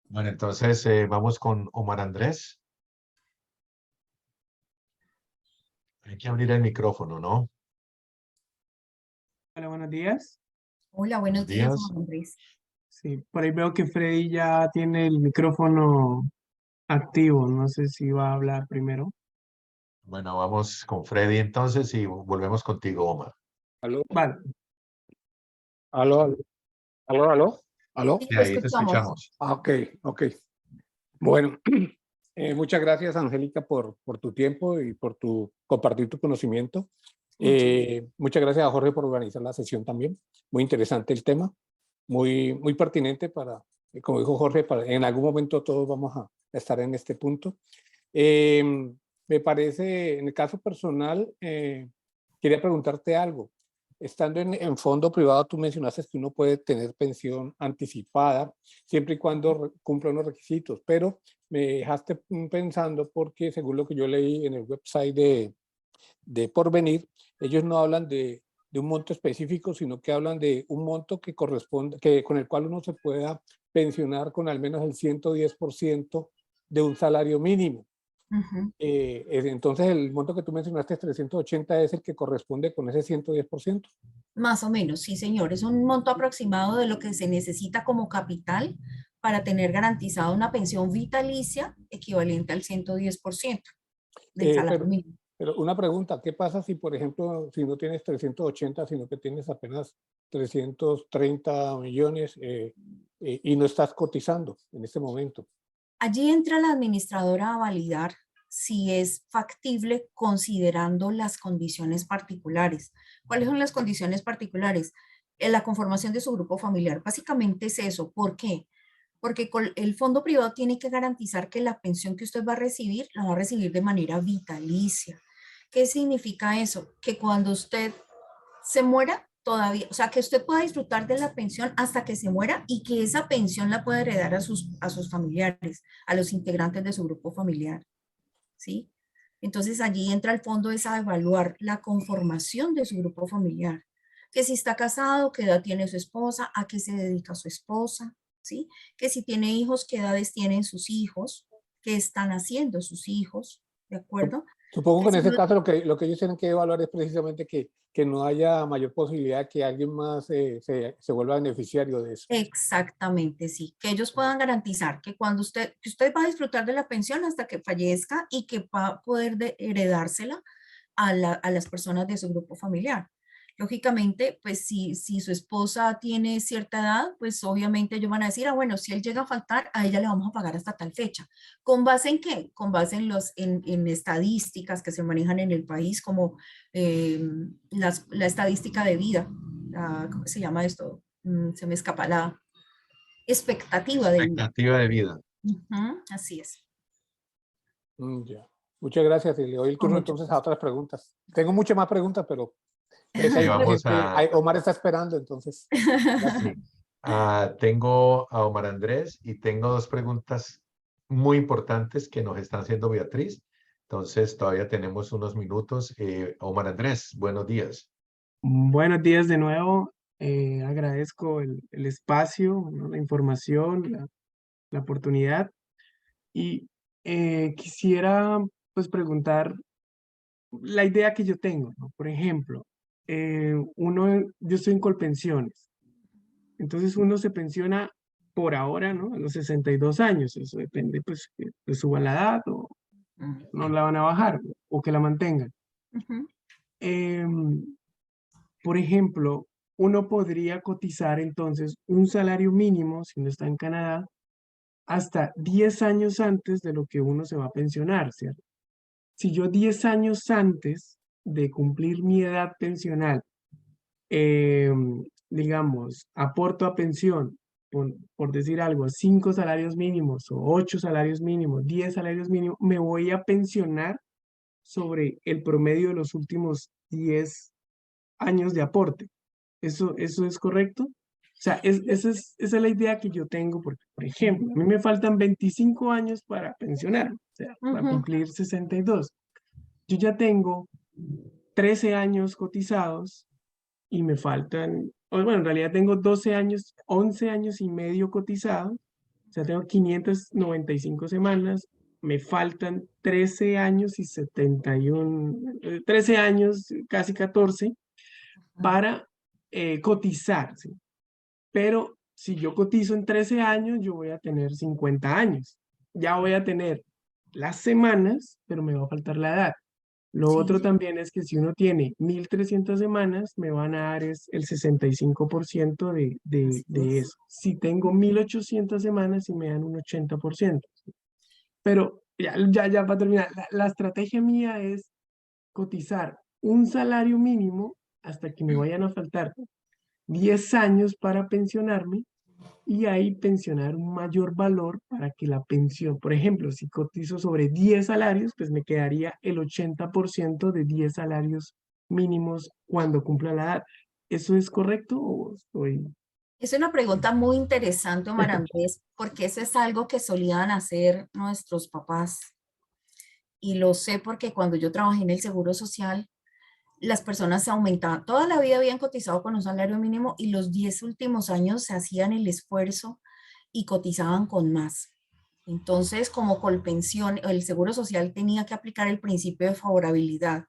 Bueno, entonces vamos con Omar Andrés. Hay que abrir el micrófono, ¿no? Hola, buenos días. Hola, Buenos buenos días, días. Juan Andrés. Sí, por ahí veo que Freddy ya tiene el micrófono activo. No sé si va a hablar primero. Bueno, vamos con Freddy entonces y volvemos contigo, Omar. Aló, Vale. aló, aló, aló, aló, aló. Sí, Y te ahí te escuchamos. escuchamos. Ok, ok. Bueno, muchas gracias, Angélica, por tu tiempo y por compartir tu conocimiento. Muchas gracias a Jorge por organizar la sesión también. Muy interesante el tema, muy pertinente para, como dijo Jorge, en algún momento todos vamos a estar en este punto. Me parece, en el caso personal, quería preguntarte algo. estando en fondo privado, tú mencionaste que uno puede tener pensión anticipada siempre y cuando cumpla unos requisitos, pero me dejaste pensando porque según lo que yo leí en el website de Porvenir, ellos no hablan de un monto específico, sino que hablan de un monto que corresponde, con el cual uno se pueda pensionar con al menos el 110% de un salario mínimo. Entonces, el monto que tú mencionaste, 380, es el que corresponde con ese 110%. Más o menos, sí, señor. Es un monto aproximado de lo que se necesita como capital para tener garantizada una pensión vitalicia equivalente al 110% del salario mínimo. Pero una pregunta, ¿qué pasa si, por ejemplo, si no tienes 380, sino que tienes apenas 330 millones y no estás cotizando en este momento? Allí entra la administradora a validar si es factible considerando las condiciones particulares. ¿Cuáles son las condiciones particulares? La conformación de su grupo familiar. Básicamente es eso. ¿Por qué? Porque el fondo privado tiene que garantizar que la pensión que usted va a recibir, la va a recibir de manera vitalicia. ¿Qué significa eso? Que cuando usted se muera, todavía, o sea, que usted pueda disfrutar de la pensión hasta que se muera y que esa pensión la pueda heredar a sus familiares, a los integrantes de su grupo familiar, ¿sí? Entonces allí entra el fondo es a evaluar la conformación de su grupo familiar, que si está casado, qué edad tiene su esposa, a qué se dedica su esposa, ¿sí? Que si tiene hijos, qué edades tienen sus hijos, qué están haciendo sus hijos, ¿de acuerdo? Supongo que en si ese no- caso lo que ellos tienen que evaluar es precisamente que no haya mayor posibilidad de que alguien más se vuelva beneficiario de eso. Exactamente, sí, que ellos puedan garantizar que que usted va a disfrutar de la pensión hasta que fallezca y que va a poder heredársela a las personas de su grupo familiar. Lógicamente, pues si su esposa tiene cierta edad, pues obviamente ellos van a decir, bueno, si él llega a faltar, a ella le vamos a pagar hasta tal fecha. ¿Con base en qué? Con base en estadísticas que se manejan en el país, como la estadística de vida. ¿Cómo se llama esto? Se me escapa la expectativa de vida. Expectativa de vida. Así es. Ya. Muchas gracias y le doy el Con turno mucho entonces a gusto. otras preguntas. Tengo muchas más preguntas, pero Sí, vamos a... Omar está esperando, entonces. Sí. Tengo a Omar Andrés y tengo dos preguntas muy importantes que nos están haciendo Beatriz. Entonces, todavía tenemos unos minutos. Omar Andrés, buenos días. Buenos días de nuevo. Agradezco el espacio, ¿no? La información, la oportunidad. Y quisiera pues preguntar la idea que yo tengo, ¿no? Por ejemplo, yo estoy en Colpensiones. Entonces uno se pensiona por ahora, ¿no? A los 62 años. Eso depende, pues, que le suban la edad o no la van a bajar o que la mantengan. Ujú. Em, por ejemplo, uno podría cotizar entonces un salario mínimo, si uno está en Canadá, hasta 10 años antes de lo que uno se va a pensionar, ¿cierto? Si yo 10 años antes de cumplir mi edad pensional, digamos, aporto a pensión, por decir algo, 5 salarios mínimos o 8 salarios mínimos, 10 salarios mínimos, me voy a pensionar sobre el promedio de los últimos 10 años de aporte. ¿Eso es correcto? O sea, esa es la idea que yo tengo, porque, por ejemplo, a mí me faltan 25 años para pensionar, o sea, para Ujú. cumplir 62. Yo ya tengo 13 años cotizados y me faltan, bueno, en realidad tengo 12 años, 11 años y medio cotizados, o sea, tengo 595 semanas, me faltan 13 años y 71, 13 años, casi 14, para cotizar, ¿sí? Pero si yo cotizo en 13 años, yo voy a tener 50 años. Ya voy a tener las semanas, pero me va a faltar la edad. Lo otro Sí, también es que si uno tiene 1.300 semanas, me van a dar es el 65% así de es. eso. Si tengo 1.800 semanas, sí me dan un 80%. Pero ya para terminar, la estrategia mía es cotizar un salario mínimo hasta que me vayan a faltar 10 años para pensionarme y ahí pensionar un mayor valor para que la pensión, por ejemplo, si cotizo sobre 10 salarios, pues me quedaría el 80% de 10 salarios mínimos cuando cumpla la edad. ¿Eso es correcto o estoy...? Es una pregunta muy interesante, Omar Andrés, porque eso es algo que solían hacer nuestros papás. Y lo sé porque cuando yo trabajé en el Seguro Social, las personas se aumentaban. Toda la vida habían cotizado con un salario mínimo y los 10 últimos años se hacían el esfuerzo y cotizaban con más. Entonces, como Colpensión, el Seguro Social tenía que aplicar el principio de favorabilidad.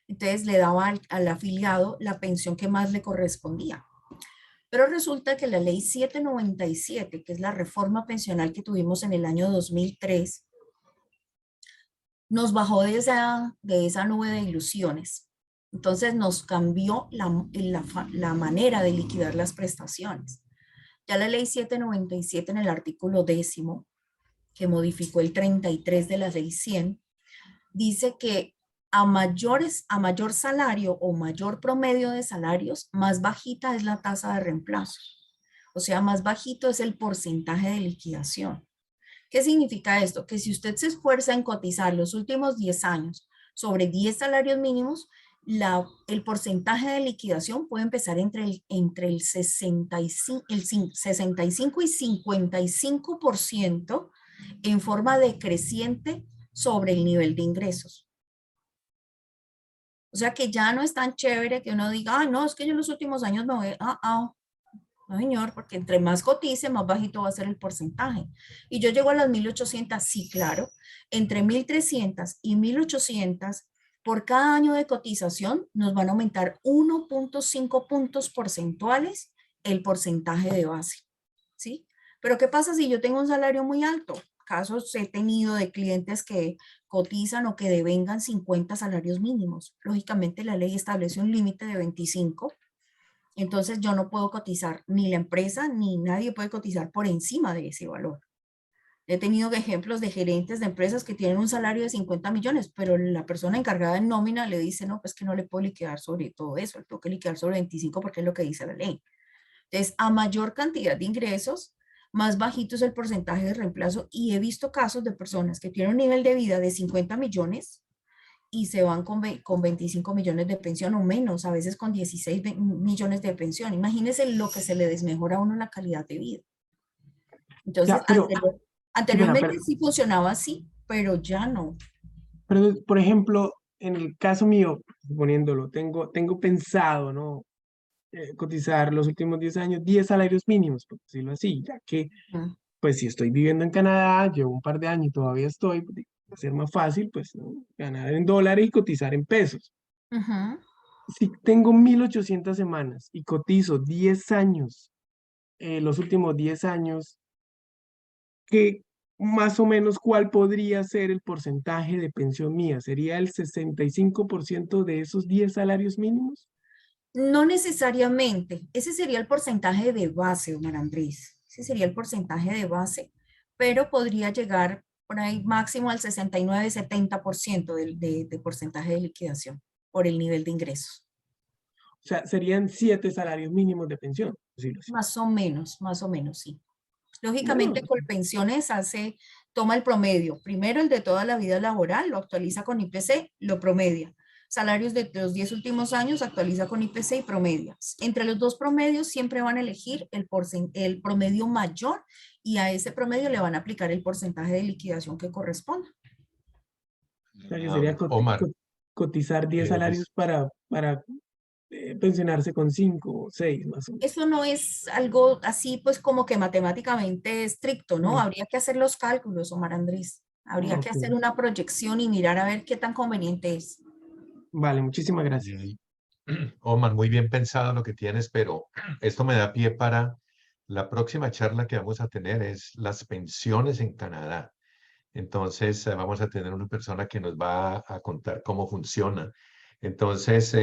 Entonces, le daba al afiliado la pensión que más le correspondía. Pero resulta que la ley 797, que es la reforma pensional que tuvimos en el año 2003, nos bajó de esa nube de ilusiones. Entonces nos cambió la manera de liquidar las prestaciones. Ya la ley 797 en el artículo 10, que modificó el 33 de la ley 100, dice que a mayor salario o mayor promedio de salarios, más bajita es la tasa de reemplazo. O sea, más bajito es el porcentaje de liquidación. ¿Qué significa esto? Que si usted se esfuerza en cotizar los últimos 10 años sobre 10 salarios mínimos, el porcentaje de liquidación puede empezar entre el 65 y 55% en forma decreciente sobre el nivel de ingresos. O sea que ya no es tan chévere que uno diga, ah, no, es que yo en los últimos años me voy, no, señor, porque entre más cotice, más bajito va a ser el porcentaje. Y yo llego a las 1.800, sí, claro. Entre 1.300 y 1.800, por cada año de cotización, nos van a aumentar 1.5 puntos porcentuales el porcentaje de base, ¿sí? Pero ¿qué pasa si yo tengo un salario muy alto? Casos he tenido de clientes que cotizan o que devengan 50 salarios mínimos. Lógicamente, la ley establece un límite de 25. Entonces yo no puedo cotizar, ni la empresa, ni nadie puede cotizar por encima de ese valor. He tenido ejemplos de gerentes de empresas que tienen un salario de 50 millones, pero la persona encargada en nómina le dice, no, pues que no le puedo liquidar sobre todo eso, le tengo que liquidar sobre 25 porque es lo que dice la ley. Entonces, a mayor cantidad de ingresos, más bajito es el porcentaje de reemplazo y he visto casos de personas que tienen un nivel de vida de 50 millones y se van con 25 millones de pensión o menos, a veces con 16 millones de pensión. Imagínense lo que se le desmejora a uno la calidad de vida. Entonces, Ya, pero, anteriormente sí funcionaba así, pero ya no. pero, por ejemplo, en el caso mío, poniéndolo, tengo pensado, ¿no? Cotizar los últimos 10 años 10 salarios mínimos, por decirlo así, ya que, Ujú. pues si estoy viviendo en Canadá, llevo un par de años y todavía estoy, pues, va a ser más fácil, pues, ¿no? Ganar en dólares y cotizar en pesos. Ujú. Si tengo 1.800 semanas y cotizo 10 años, los últimos 10 años, ¿qué más o menos cuál podría ser el porcentaje de pensión mía? ¿Sería el 65% de esos 10 salarios mínimos? No necesariamente. Ese sería el porcentaje de base, Omar Andrés. Ese sería el porcentaje de base, pero podría llegar por ahí máximo al 69-70% de porcentaje de liquidación por el nivel de ingresos. O sea, serían 7 salarios mínimos de pensión, por decirlo así. Más o menos, sí. Bueno, Lógicamente, Colpensiones toma el promedio. Primero el de toda la vida laboral, lo actualiza con IPC, lo promedia. Salarios de los 10 últimos años, actualiza con IPC y promedia. Entre los dos promedios siempre van a elegir el promedio mayor y a ese promedio le van a aplicar el porcentaje de liquidación que corresponda. o sea, que sería Omar, cotizar 10 salarios para pensionarse con 5 o 6 más o menos. Eso no es algo así, pues como que matemáticamente estricto, ¿no? Mm, Habría que hacer los cálculos, Omar Andrés. Habría que ok, hacer una proyección y mirar a ver qué tan conveniente es. vale, muchísimas gracias. mm, Omar, muy bien pensado lo que tienes, pero esto me da pie para la próxima charla que vamos a tener, es las pensiones en Canadá. Entonces, vamos a tener una persona que nos va a contar cómo funciona. Entonces,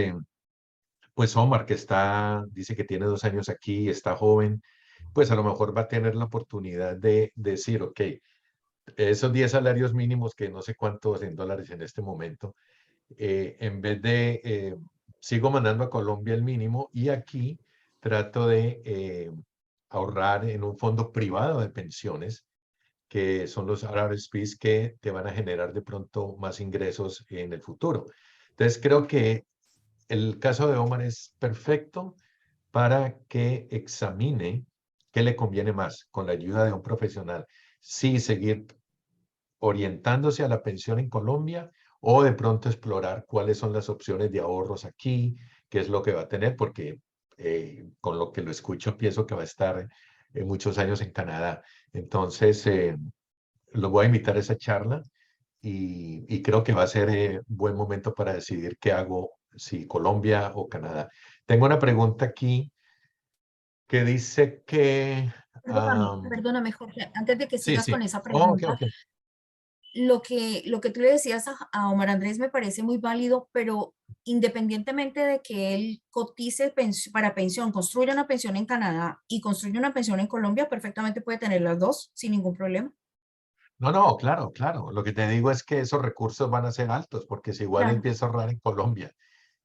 pues Omar, que dice que tiene 2 años aquí, está joven, pues a lo mejor va a tener la oportunidad de decir, ok, esos 10 salarios mínimos, que no sé cuántos en dólares en este momento, en vez de, sigo mandando a Colombia el mínimo y aquí trato de ahorrar en un fondo privado de pensiones, que son los RRSPs que te van a generar de pronto más ingresos en el futuro. Entonces, creo que el caso de Omar es perfecto para que examine qué le conviene más con la ayuda de un profesional. Si seguir orientándose a la pensión en Colombia o de pronto explorar cuáles son las opciones de ahorros aquí, qué es lo que va a tener, porque con lo que lo escucho pienso que va a estar muchos años en Canadá. Entonces, lo voy a invitar a esa charla y creo que va a ser buen momento para decidir qué hago, si Colombia o Canadá. Tengo una pregunta aquí que dice que... Perdóname, Jorge, antes de que sí, sigas con sí. esa Oh, ok, pregunta, ok. lo que tú le decías a Omar Andrés me parece muy válido, pero independientemente de que él cotice para pensión, construya una pensión en Canadá y construya una pensión en Colombia, perfectamente puede tener las dos sin ningún problema. No, no, claro, claro. Lo que te digo es que esos recursos van a ser altos, porque si igual Claro. empieza a ahorrar en Colombia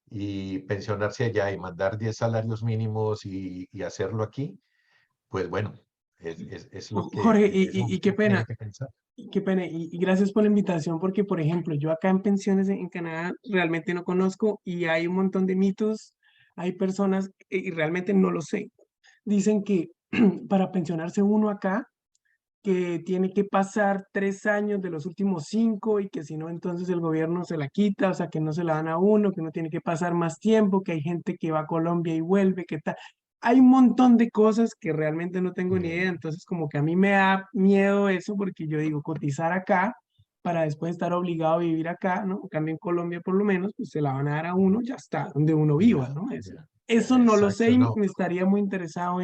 y pensionarse allá y mandar 10 salarios mínimos y hacerlo aquí, pues bueno, es lo que Jorge, es un y qué tiene pena, que pensar. qué pena, y gracias por la invitación, porque, por ejemplo, yo acá en pensiones en Canadá realmente no conozco y hay un montón de mitos, hay personas, y realmente no lo sé. Dicen que para pensionarse uno acá, que tiene que pasar 3 años de los últimos 5 y que si no, entonces el gobierno se la quita, o sea, que no se la dan a uno, que uno tiene que pasar más tiempo, que hay gente que va a Colombia y vuelve, que tal. Hay un montón de cosas que realmente no tengo ni idea, entonces como que a mí me da miedo eso porque yo digo, cotizar acá para después estar obligado a vivir acá, ¿no? En cambio en Colombia por lo menos, pues se la van a dar a uno, ya está, donde uno viva, Ya, ¿no? ya. Eso no lo sé Exacto, y no. me estaría muy interesado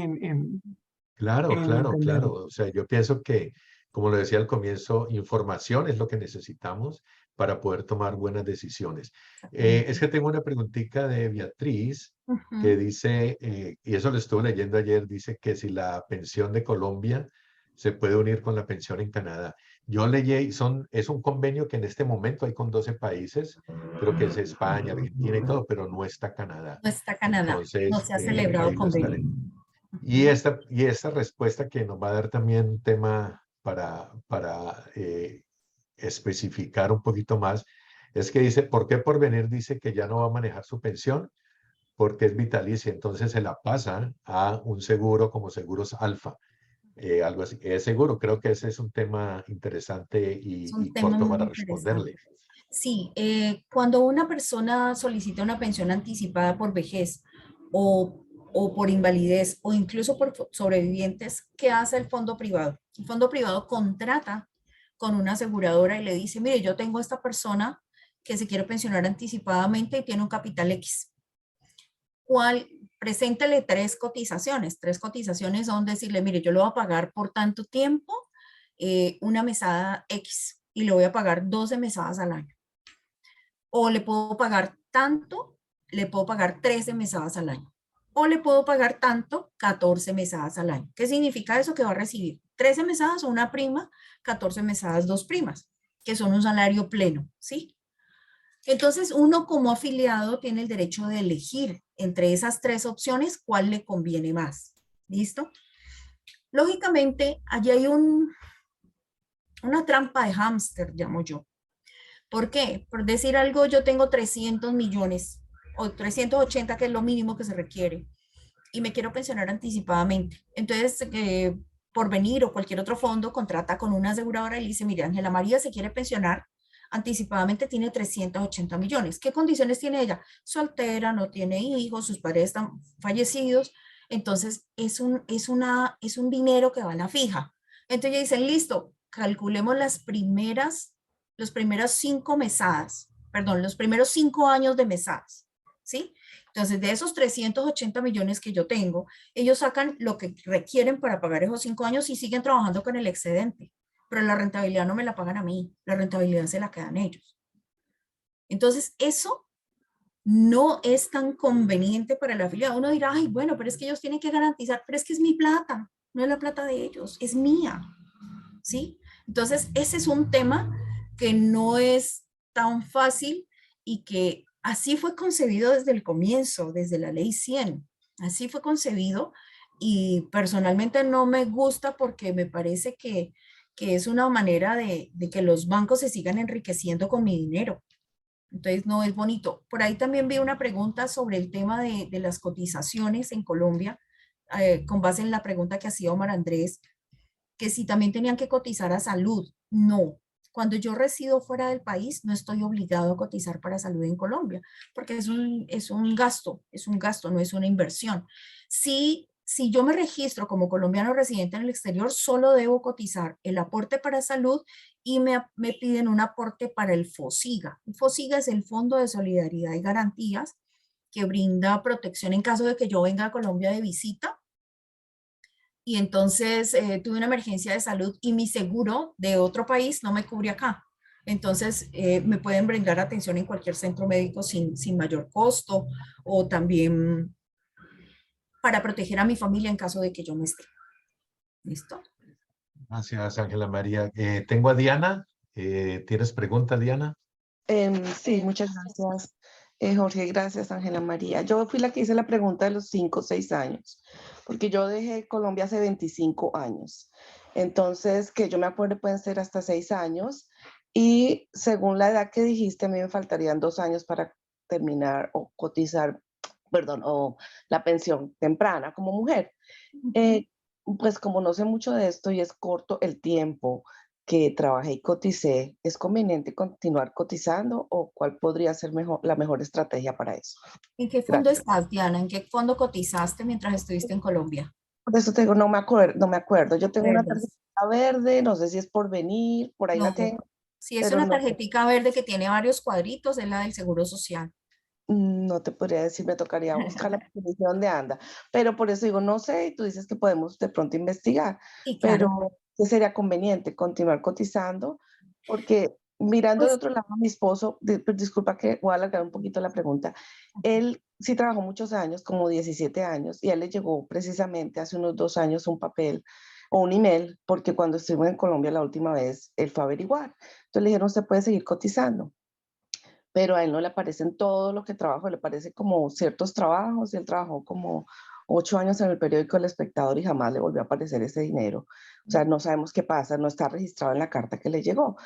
Claro, en claro, entenderlo. claro. O sea, yo pienso que, como lo decía al comienzo, información es lo que necesitamos para poder tomar buenas decisiones. Es Exactamente. que tengo una preguntita de Beatriz que Ujú. dice, y eso lo estuve leyendo ayer, dice que si la pensión de Colombia se puede unir con la pensión en Canadá. Yo leí, es un convenio que en este momento hay con 12 países, creo que es España, Argentina y todo, pero no está Canadá. No está Canadá, no Entonces, se ha celebrado ahí lo convenio. estaré. Y Ujú. esta respuesta que nos va a dar también un tema para especificar un poquito más, es que dice, ¿por qué Porvenir dice que ya no va a manejar su pensión? Porque es vitalicia, entonces se la pasa a un seguro como Seguros Alfa, algo así. Es seguro, creo que ese es un tema interesante Es un y tema corto muy para interesante. responderle. Sí, cuando una persona solicita una pensión anticipada por vejez o por invalidez o incluso por sobrevivientes, ¿qué hace el fondo privado? El fondo privado contrata con una aseguradora y le dice, mire, yo tengo esta persona que se quiere pensionar anticipadamente y tiene un capital X. ¿Cuál? Preséntele tres cotizaciones. Tres cotizaciones son decirle, mire, yo le voy a pagar por tanto tiempo una mesada X y le voy a pagar 12 mesadas al año. O le puedo pagar tanto, le puedo pagar 13 mesadas al año. O le puedo pagar tanto, 14 mesadas al año. ¿Qué significa eso? Que va a recibir 13 mesadas o una prima, 14 mesadas, dos primas, que son un salario pleno, ¿sí? Entonces, uno como afiliado tiene el derecho de elegir entre esas tres opciones cuál le conviene más. ¿Listo? Lógicamente, allí hay una trampa de hámster, llamo yo. ¿Por qué? Por decir algo, yo tengo 300 millones o 380, que es lo mínimo que se requiere, y me quiero pensionar anticipadamente. Entonces, Porvenir o cualquier otro fondo contrata con una aseguradora y le dice, mire, Ángela María se quiere pensionar anticipadamente, tiene 380 millones. ¿Qué condiciones tiene ella? Soltera, no tiene hijos, sus padres están fallecidos. Entonces, es un dinero que va a la fija. Entonces, dicen, listo, calculemos los primeros 5 mesadas, perdón, los primeros 5 años de mesadas, ¿sí? Entonces, de esos 380 millones que yo tengo, ellos sacan lo que requieren para pagar esos 5 años y siguen trabajando con el excedente, pero la rentabilidad no me la pagan a mí, la rentabilidad se la quedan ellos. Entonces, eso no es tan conveniente para la afiliado. Uno dirá, ay, bueno, pero es que ellos tienen que garantizar, pero es que es mi plata, no es la plata de ellos, es mía, ¿sí? Entonces, ese es un tema que no es tan fácil y que así fue concebido desde el comienzo, desde la ley 100. Así fue concebido y personalmente no me gusta porque me parece que es una manera de que los bancos se sigan enriqueciendo con mi dinero. Entonces no es bonito. Por ahí también vi una pregunta sobre el tema de las cotizaciones en Colombia, con base en la pregunta que hacía Omar Andrés, que si también tenían que cotizar a salud. No. Cuando yo resido fuera del país, no estoy obligado a cotizar para salud en Colombia, porque es un gasto, no es una inversión. Si yo me registro como colombiano residente en el exterior, solo debo cotizar el aporte para salud y me piden un aporte para el FOSIGA. El FOSIGA es el Fondo de Solidaridad y Garantías, que brinda protección en caso de que yo venga a Colombia de visita y entonces tuve una emergencia de salud y mi seguro de otro país no me cubre acá. Entonces me pueden brindar atención en cualquier centro médico sin mayor costo, o también para proteger a mi familia en caso de que yo no esté. ¿Listo? Gracias, Ángela María. Tengo a Diana. ¿Tienes pregunta, Diana? Sí, muchas gracias, Jorge. Gracias, Ángela María. Yo fui la que hice la pregunta de los 5 o 6 años, porque yo dejé Colombia hace 25 años. Entonces, que yo me acuerdo, pueden ser hasta 6 años. Y según la edad que dijiste, a mí me faltarían 2 años para terminar o cotizar, perdón, o la pensión temprana como mujer. Pues como no sé mucho de esto y es corto el tiempo que trabajé y coticé, ¿es conveniente continuar cotizando o cuál podría ser la mejor estrategia para eso? ¿En qué fondo Gracias. estás, Diana? ¿En qué fondo cotizaste mientras estuviste en Colombia? Por eso te digo, no me acuerdo. Yo tengo una ¿Recuerdas? tarjeta verde, no sé si es por venir, por ahí la No. tengo, Si es pero una no, tarjetica verde que tiene varios cuadritos, es la del Seguro Social. no te podría decir, me tocaría buscar la definición donde anda. Pero por eso digo, no sé, y tú dices que podemos de pronto investigar, Sí, pero claro. ¿qué sería conveniente continuar cotizando? Porque mirando de Pues otro lado, mi esposo, disculpa que voy a alargar un poquito la pregunta, él sí trabajó muchos años, como 17 años, y a él le llegó precisamente hace unos 2 años un papel o un email, porque cuando estuvimos en Colombia la última vez, él fue a averiguar. Entonces le dijeron, usted puede seguir cotizando, pero a él no le aparecen todo lo que trabajó, le aparece como ciertos trabajos, y él trabajó como 8 años en el periódico El Espectador y jamás le volvió a aparecer ese dinero. O sea, no sabemos qué pasa, no está registrado en la carta que le llegó.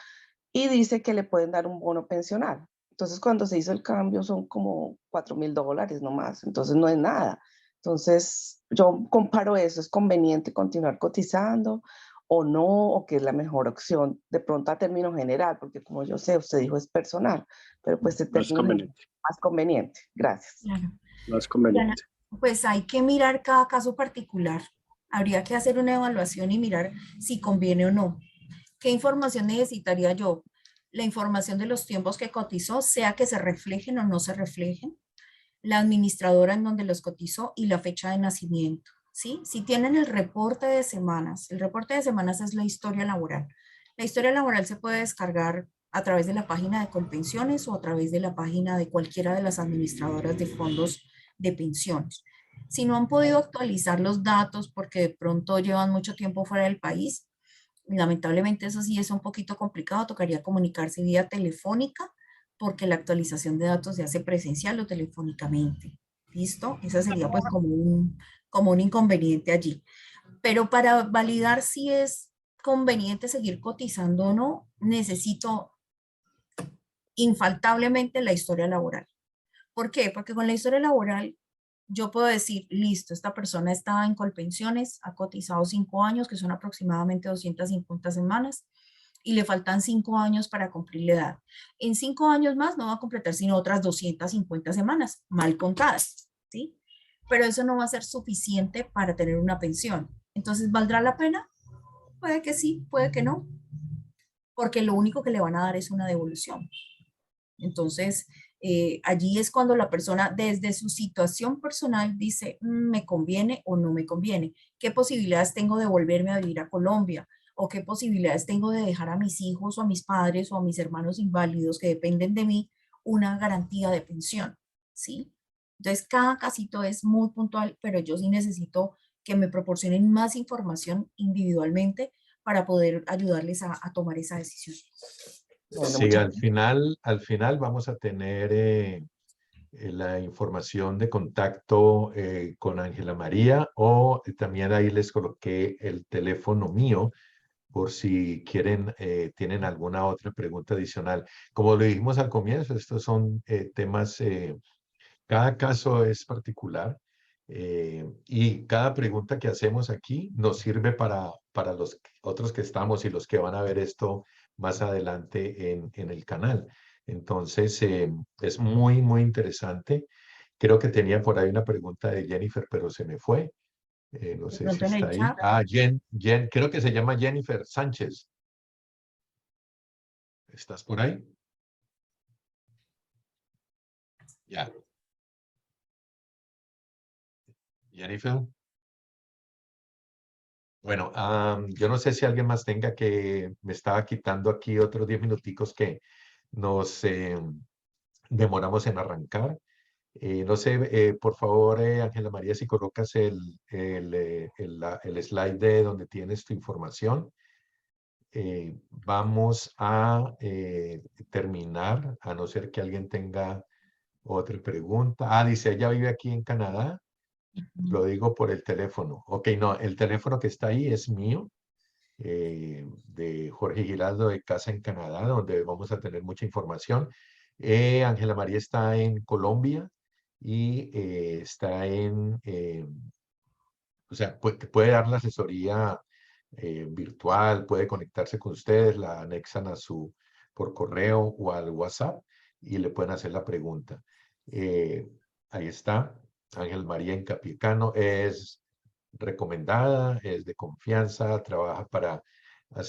Y dice que le pueden dar un bono pensional. Entonces, cuando se hizo el cambio son como $4,000 nomás, entonces no es nada. Entonces, yo comparo eso, ¿es conveniente continuar cotizando o no? ¿O qué es la mejor opción? De pronto a término general, porque como yo sé, usted dijo es personal, pero pues de Más término general, conveniente, más conveniente. Gracias. claro. más Diana, conveniente. pues hay que mirar cada caso particular. Habría que hacer una evaluación y mirar si conviene o no. ¿Qué información necesitaría yo? La información de los tiempos que cotizó, sea que se reflejen o no se reflejen, la administradora en donde los cotizó y la fecha de nacimiento, ¿sí? Si tienen el reporte de semanas es la historia laboral. La historia laboral se puede descargar a través de la página de Colpensiones o a través de la página de cualquiera de las administradoras de fondos de pensiones. Si no han podido actualizar los datos porque de pronto llevan mucho tiempo fuera del país, lamentablemente eso sí es un poquito complicado, tocaría comunicarse vía telefónica porque la actualización de datos se hace presencial o telefónicamente. ¿Listo? Esa sería pues como un inconveniente allí. Pero para validar si es conveniente seguir cotizando o no, necesito infaltablemente la historia laboral. ¿Por qué? Porque con la historia laboral yo puedo decir, listo, esta persona está en Colpensiones, ha cotizado 5 años, que son aproximadamente 250 semanas, y le faltan 5 años para cumplir la edad. En 5 años más no va a completar sino otras 250 semanas, mal contadas, ¿sí? Pero eso no va a ser suficiente para tener una pensión. Entonces, ¿valdrá la pena? Puede que sí, puede que no, porque lo único que le van a dar es una devolución. Entonces, allí es cuando la persona desde su situación personal dice, ¿me conviene o no me conviene? ¿Qué posibilidades tengo de volverme a vivir a Colombia? ¿O qué posibilidades tengo de dejar a mis hijos o a mis padres o a mis hermanos inválidos que dependen de mí una garantía de pensión? ¿Sí? Entonces, cada casito es muy puntual, pero yo sí necesito que me proporcionen más información individualmente para poder ayudarles a tomar esa decisión. Bueno, Sí, muchas al final vamos a tener la información de contacto con Ángela María o también ahí les coloqué el teléfono mío por si quieren, tienen alguna otra pregunta adicional. Como lo dijimos al comienzo, estos son temas, cada caso es particular y cada pregunta que hacemos aquí nos sirve para los otros que estamos y los que van a ver esto más adelante en el canal. Entonces, es muy, muy interesante. Creo que tenía por ahí una pregunta de Jennifer, pero se me fue. No De sé si pronto en está el ahí. chat. Ah, Jen, creo que se llama Jennifer Sánchez. ¿Estás por ahí? Ya. Jennifer. Bueno, yo no sé si alguien más tenga que me estaba quitando aquí otros 10 minuticos que nos demoramos en arrancar. No sé, por favor, Ángela María, si colocas el slide de donde tienes tu información. Vamos a terminar, a no ser que alguien tenga otra pregunta. Ah, dice, ella vive aquí en Canadá. Lo digo por el teléfono. Ok, no, el teléfono que está ahí es mío, de Jorge Giraldo de Casa en Canadá, donde vamos a tener mucha información. Ángela María está en Colombia y está o sea, puede dar la asesoría virtual, puede conectarse con ustedes, la anexan por correo o al WhatsApp y le pueden hacer la pregunta. Ahí está, Ángel María Encapiecano, es recomendada, es de confianza, trabaja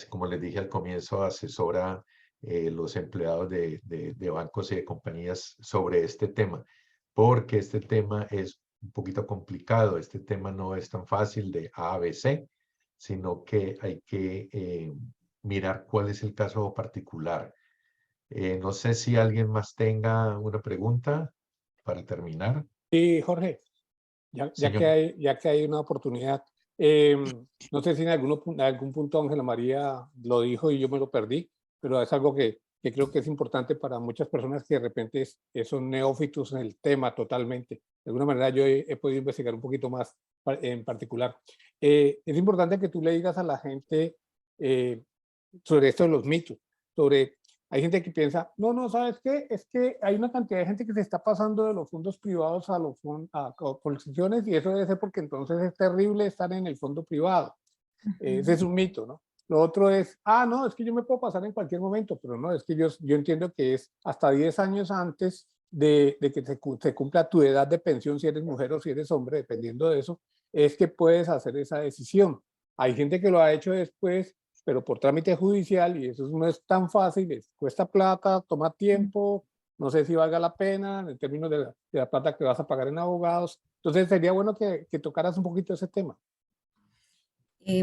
como les dije al comienzo, asesora los empleados de bancos y de compañías sobre este tema, porque este tema es un poquito complicado, este tema no es tan fácil de A a B, C, sino que hay que mirar cuál es el caso particular. No sé si alguien más tenga una pregunta para terminar. Sí, Jorge, Señor. ya que hay una oportunidad, no sé si en algún punto Ángela María lo dijo y yo me lo perdí, pero es algo que creo que es importante para muchas personas que de repente son neófitos en el tema totalmente. De alguna manera yo he podido investigar un poquito más en particular. Es importante que tú le digas a la gente sobre esto de los mitos, hay gente que piensa, no, ¿sabes qué? Es que hay una cantidad de gente que se está pasando de los fondos privados a colecciones y eso debe ser porque entonces es terrible estar en el fondo privado. Ese es un mito, ¿no? Lo otro es, no, es que yo me puedo pasar en cualquier momento, pero no, es que yo entiendo que es hasta 10 años antes de que se cumpla tu edad de pensión, si eres mujer o si eres hombre, dependiendo de eso, es que puedes hacer esa decisión. Hay gente que lo ha hecho después, pero por trámite judicial, y eso no es tan fácil, cuesta plata, toma tiempo, no sé si valga la pena en términos de la plata que vas a pagar en abogados. Entonces sería bueno que tocaras un poquito ese tema.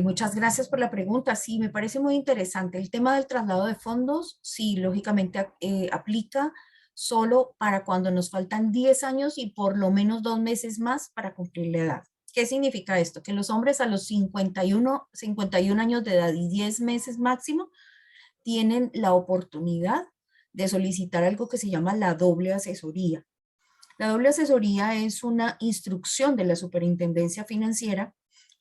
Muchas gracias por la pregunta. Sí, me parece muy interesante. El tema del traslado de fondos, sí, lógicamente aplica solo para cuando nos faltan 10 años y por lo menos 2 meses más para cumplir la edad. ¿Qué significa esto? Que los hombres a los 51 años de edad y 10 meses máximo tienen la oportunidad de solicitar algo que se llama la doble asesoría. La doble asesoría es una instrucción de la Superintendencia Financiera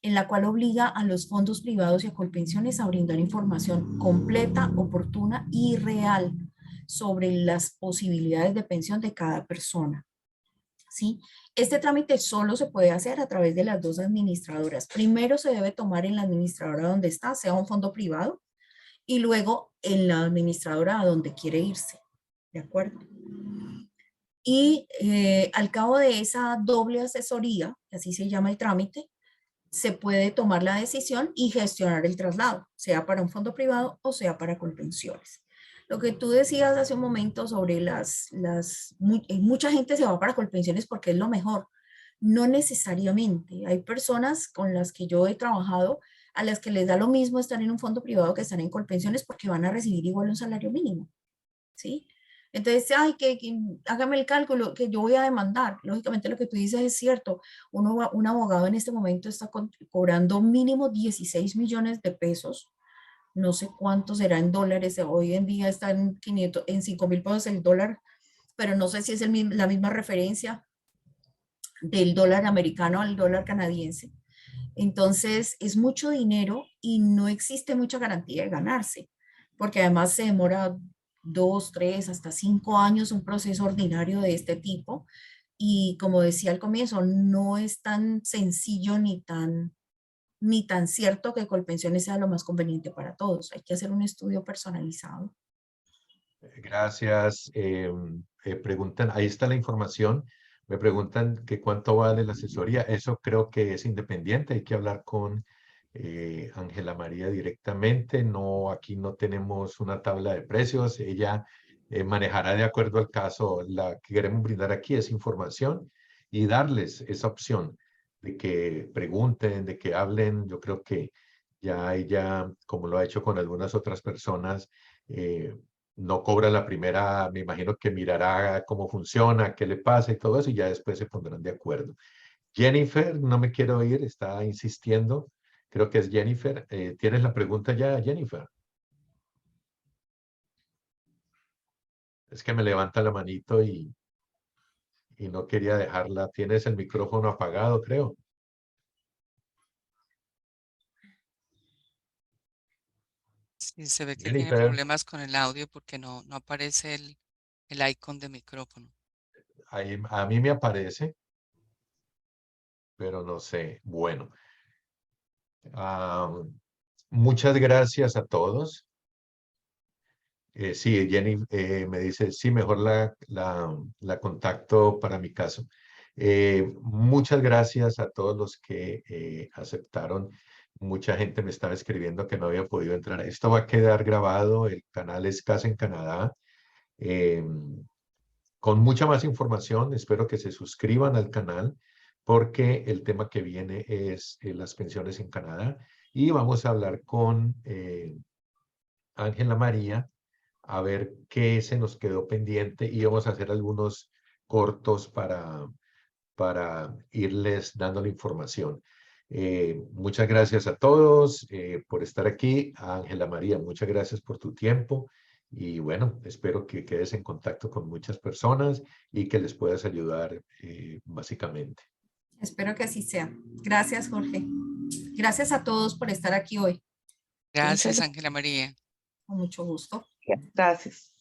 en la cual obliga a los fondos privados y a Colpensiones a brindar información completa, oportuna y real sobre las posibilidades de pensión de cada persona. ¿Sí? Este trámite solo se puede hacer a través de las dos administradoras. Primero se debe tomar en la administradora donde está, sea un fondo privado, y luego en la administradora a donde quiere irse. ¿De acuerdo? Y al cabo de esa doble asesoría, que así se llama el trámite, se puede tomar la decisión y gestionar el traslado, sea para un fondo privado o sea para Colpensiones. Lo que tú decías hace un momento sobre mucha gente se va para Colpensiones porque es lo mejor. No necesariamente. Hay personas con las que yo he trabajado a las que les da lo mismo estar en un fondo privado que estar en Colpensiones porque van a recibir igual un salario mínimo. ¿Sí? Entonces, hágame el cálculo que yo voy a demandar. Lógicamente lo que tú dices es cierto. Un abogado en este momento está cobrando mínimo 16 millones de pesos. No sé cuánto será en dólares. Hoy en día está en 5.000 pesos el dólar, pero no sé si es la misma referencia del dólar americano al dólar canadiense. Entonces es mucho dinero y no existe mucha garantía de ganarse, porque además se demora 2, 3, hasta 5 años un proceso ordinario de este tipo. Y como decía al comienzo, no es tan sencillo ni tan cierto que Colpensiones sea lo más conveniente para todos. Hay que hacer un estudio personalizado. Gracias. Preguntan, ahí está la información. Me preguntan que cuánto vale la asesoría. Eso creo que es independiente. Hay que hablar con Ángela María directamente. No, aquí no tenemos una tabla de precios. Ella manejará de acuerdo al caso. La que queremos brindar aquí es información y darles esa opción de que pregunten, de que hablen. Yo creo que ya ella, como lo ha hecho con algunas otras personas, no cobra la primera, me imagino que mirará cómo funciona, qué le pasa y todo eso, y ya después se pondrán de acuerdo. Jennifer, no me quiero ir, está insistiendo. Creo que es Jennifer. ¿Tienes la pregunta ya, Jennifer? Es que me levanta la manito y no quería dejarla. Tienes el micrófono apagado, creo. Sí, se ve que tiene Jennifer, problemas con el audio porque no aparece el icon de micrófono. ahí, a mí me aparece, pero no sé. Bueno, ah, muchas gracias a todos. Sí, Jenny me dice, sí, mejor la contacto para mi caso. Muchas gracias a todos los que aceptaron. Mucha gente me estaba escribiendo que no había podido entrar. Esto va a quedar grabado, el canal es Casa en Canadá. eh, con mucha más información, espero que se suscriban al canal porque el tema que viene es las pensiones en Canadá y vamos a hablar con Ángela María a ver qué se nos quedó pendiente y vamos a hacer algunos cortos para irles dando la información. Muchas gracias a todos por estar aquí. Ángela María, muchas gracias por tu tiempo y bueno, espero que quedes en contacto con muchas personas y que les puedas ayudar básicamente. Espero que así sea. Gracias, Jorge. Gracias a todos por estar aquí hoy. Gracias, Muchas Ángela María. Con mucho gusto. gracias.